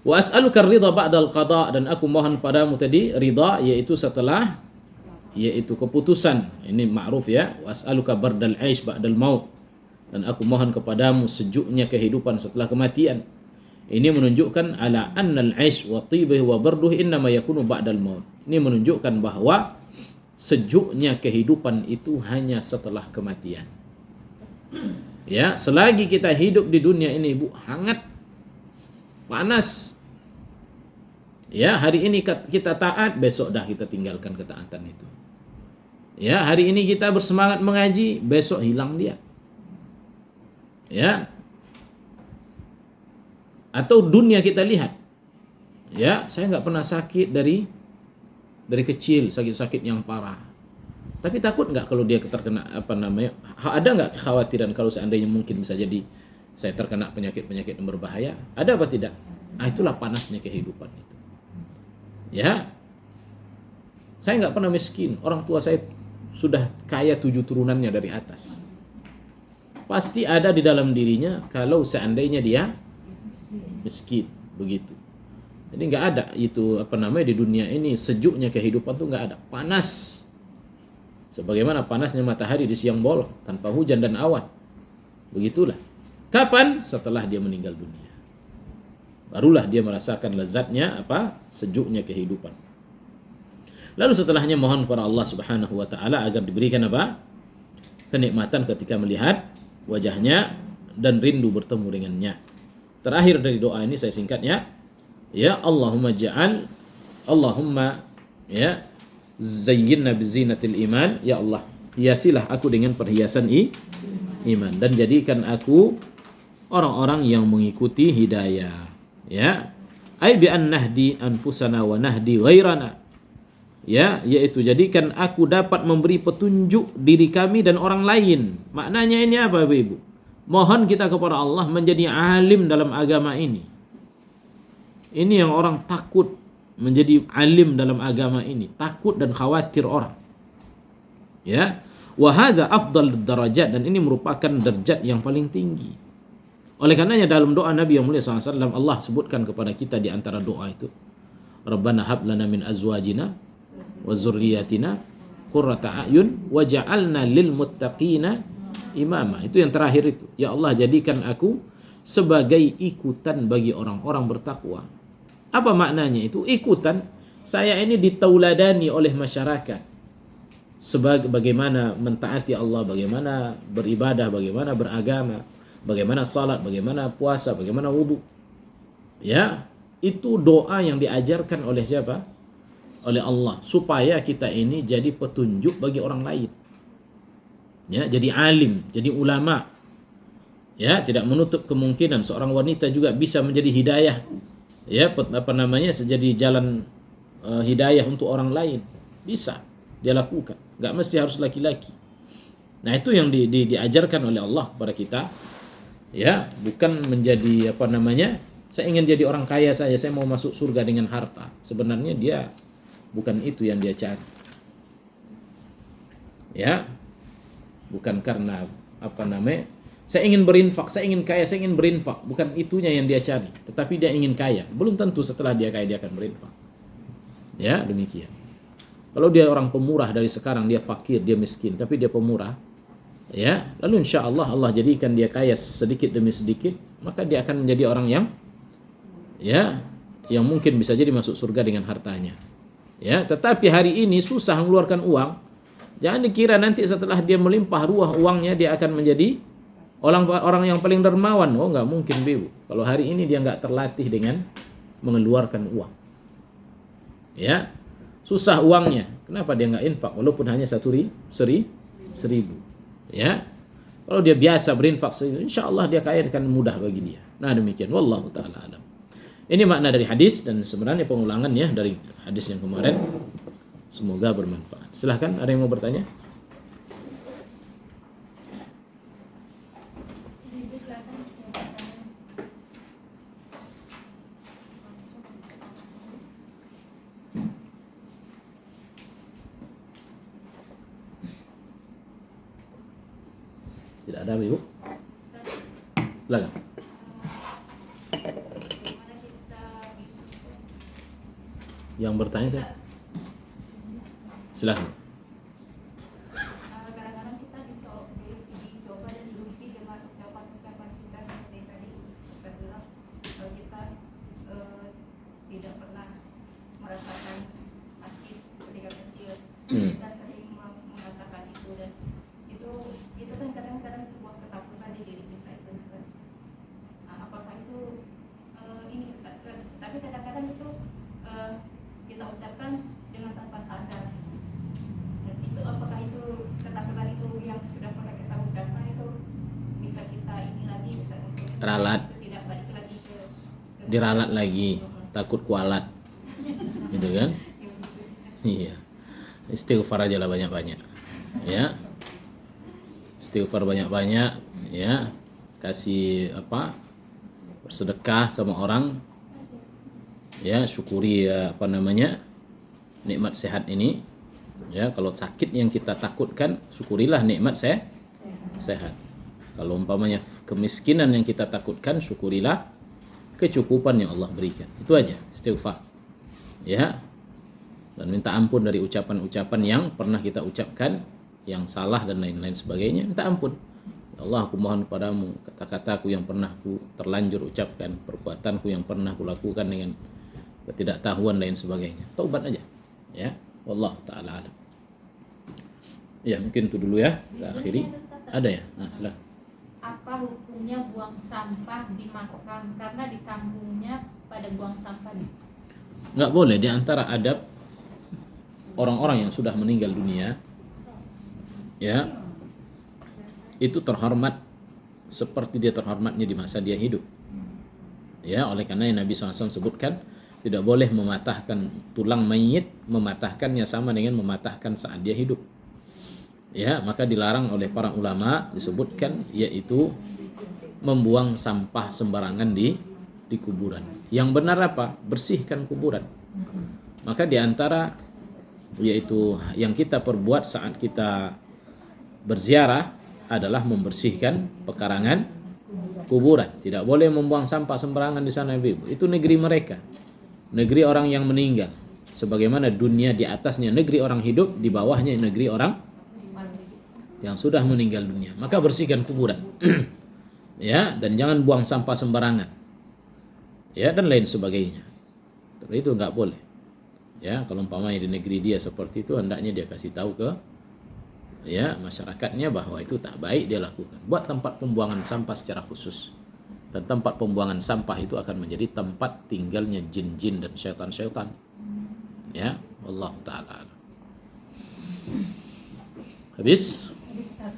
Wa as'aluka ridha ba'dal qada, dan aku mohon padamu tadi ridha yaitu setelah yaitu keputusan. Ini ma'ruf ya. Wa as'aluka bardal aish ba'dal maut, dan aku mohon kepadamu sejuknya kehidupan setelah kematian. Ini menunjukkan ala annal aish wa tibihi wa barduh innama yakunu ba'dal maut. Ini menunjukkan bahwa sejuknya kehidupan itu hanya setelah kematian. Ya, selagi kita hidup di dunia ini, Bu, hangat, panas. Ya, hari ini kita taat, besok dah kita tinggalkan ketaatan itu. Ya, hari ini kita bersemangat mengaji, besok hilang dia. Ya. Atau dunia kita lihat. Ya, saya nggak pernah sakit dari kecil, sakit-sakit yang parah. Tapi takut nggak kalau dia terkena ada nggak kekhawatiran kalau seandainya mungkin bisa jadi saya terkena penyakit-penyakit yang berbahaya? Ada apa tidak? Ah, itulah panasnya kehidupan itu. Ya, saya nggak pernah miskin. Orang tua saya sudah kaya 7 turunannya dari atas. Pasti ada di dalam dirinya kalau seandainya dia miskin, begitu. Jadi nggak ada itu di dunia ini sejuknya kehidupan tuh nggak ada, panas. Sebagaimana panasnya matahari di siang bolong tanpa hujan dan awan. Begitulah. Kapan? Setelah dia meninggal dunia. Barulah dia merasakan lezatnya sejuknya kehidupan. Lalu setelahnya mohon kepada Allah Subhanahu wa taala agar diberikan kenikmatan ketika melihat wajahnya dan rindu bertemu dengannya. Terakhir dari doa ini saya singkatnya, ya Allahumma ya zayyinna bizinatil iman, ya Allah hiasilah aku dengan perhiasan iman dan jadikan aku orang-orang yang mengikuti hidayah. Ya, ai bi an nahdi anfusana wa nahdi ghairana. Ya, yaitu jadikan aku dapat memberi petunjuk diri kami dan orang lain. Maknanya ini apa, Ibu? Mohon kita kepada Allah menjadi alim dalam agama ini. Ini yang orang takut menjadi alim dalam agama ini, takut dan khawatir orang. Ya, wa hadza afdal darajat, dan ini merupakan derajat yang paling tinggi. Oleh karenanya dalam doa Nabi yang mulia SAW, Allah sebutkan kepada kita di antara doa itu, Rabbana hab lana min azwajina wa dzurriyyatina qurrata a'yun waj'alna lil muttaqina imama. Itu yang terakhir itu. Ya Allah, jadikan aku sebagai ikutan bagi orang-orang bertakwa. Apa maknanya itu? Ikutan, saya ini ditauladani oleh masyarakat sebagai bagaimana mentaati Allah, bagaimana beribadah, bagaimana beragama, bagaimana salat, bagaimana puasa, bagaimana wudu. Ya, itu doa yang diajarkan oleh siapa? Oleh Allah, supaya kita ini jadi petunjuk bagi orang lain. Ya, jadi alim, jadi ulama. Ya, tidak menutup kemungkinan seorang wanita juga bisa menjadi hidayah. Ya, jadi jalan hidayah untuk orang lain. Bisa dia lakukan. Enggak mesti harus laki-laki. Nah, itu yang diajarkan oleh Allah kepada kita. Ya, bukan menjadi saya ingin jadi orang kaya saja, saya mau masuk surga dengan harta. Sebenarnya dia bukan itu yang dia cari. Ya. Bukan karena saya ingin berinfak, saya ingin kaya, saya ingin berinfak. Bukan itunya yang dia cari. Tetapi dia ingin kaya. Belum tentu setelah dia kaya dia akan berinfak. Ya, demikian. Kalau dia orang pemurah dari sekarang, dia fakir, dia miskin, tapi dia pemurah, ya, lalu insya Allah Allah jadikan dia kaya sedikit demi sedikit, maka dia akan menjadi orang yang mungkin bisa jadi masuk surga dengan hartanya. Ya, tetapi hari ini susah mengeluarkan uang. Jangan dikira nanti setelah dia melimpah ruah uangnya dia akan menjadi orang yang paling dermawan. Oh, nggak mungkin, Bibu. Kalau hari ini dia nggak terlatih dengan mengeluarkan uang. Ya, susah uangnya. Kenapa dia nggak infak walaupun hanya 1.000? Ya, kalau dia biasa berinfak, insya Allah dia kaya akan mudah bagi dia. Nah, demikian. Wallahu ta'ala alam. Ini makna dari hadis dan sebenarnya pengulangannya dari hadis yang kemarin. Semoga bermanfaat. Silahkan, ada yang mau bertanya? Tidak ada, Ibu? Silakan. Yang bertanya saya? Silakan. Kadang-kadang kita dicoba dan diuji dengan ucapan-ucapan kita seperti tadi kita bilang, kalau kita tidak pernah merasakan sakit ketika kecil, kita sering mengatakan itu, dan itu kan kadang-kadang sebuah ketakutan di diri kita itu, Ustaz. Nah, apakah itu ini Ustaz? Tapi kadang-kadang itu kita ucapkan dengan tanpa sadar. Dan itu apakah itu ketakutan itu yang sudah pernah kita ucapkan itu bisa kita ini lagi, bisa Ralat. tidak balik lagi ke Diralat lagi, takut kualat. Gitu kan? Iya. Istighfar aja lah banyak-banyak. Ya. Istighfar banyak-banyak, ya. Kasih bersedekah sama orang. Ya, syukuri nikmat sehat ini. Ya, kalau sakit yang kita takutkan, syukurilah nikmat sehat. Kalau umpamanya kemiskinan yang kita takutkan, syukurilah kecukupan yang Allah berikan. Itu aja, istighfar. Ya. Dan minta ampun dari ucapan-ucapan yang pernah kita ucapkan yang salah dan lain-lain sebagainya. Minta ampun. Ya Allah, aku mohon padamu kata-kataku yang pernah ku terlanjur ucapkan, perbuatanku yang pernah ku lakukan dengan ketidaktahuan dan sebagainya. Taubat aja. Ya. Wallahu ta'ala alam. Ya, mungkin itu dulu ya. Kita akhiri. Ada ya? Nah, silakan. Apa hukumnya buang sampah di makam? Karena di kampungnya pada buang sampah. Nggak boleh. Di antara adab orang-orang yang sudah meninggal dunia, ya, itu terhormat seperti dia terhormatnya di masa dia hidup. Ya, oleh karena Nabi SAW sebutkan, tidak boleh mematahkan tulang mayit, mematahkannya sama dengan mematahkan saat dia hidup. Ya, maka dilarang oleh para ulama, disebutkan yaitu membuang sampah sembarangan di di kuburan. Yang benar apa? Bersihkan kuburan. Maka di antara yaitu yang kita perbuat saat kita berziarah adalah membersihkan pekarangan kuburan. Tidak boleh membuang sampah sembarangan di sana, Ibu. Itu negeri mereka. Negeri orang yang meninggal. Sebagaimana dunia di atasnya negeri orang hidup, di bawahnya negeri orang yang sudah meninggal dunia. Maka bersihkan kuburan. Ya, dan jangan buang sampah sembarangan. Ya, dan lain sebagainya. Terus itu enggak boleh. Ya, kalau umpamanya di negeri dia seperti itu, hendaknya dia kasih tahu ke ya masyarakatnya bahwa itu tak baik dia lakukan. Buat tempat pembuangan sampah secara khusus. Dan tempat pembuangan sampah itu akan menjadi tempat tinggalnya jin-jin dan syaitan-syaitan. Ya, Allah taala. Habis? Jadi, Ustaz,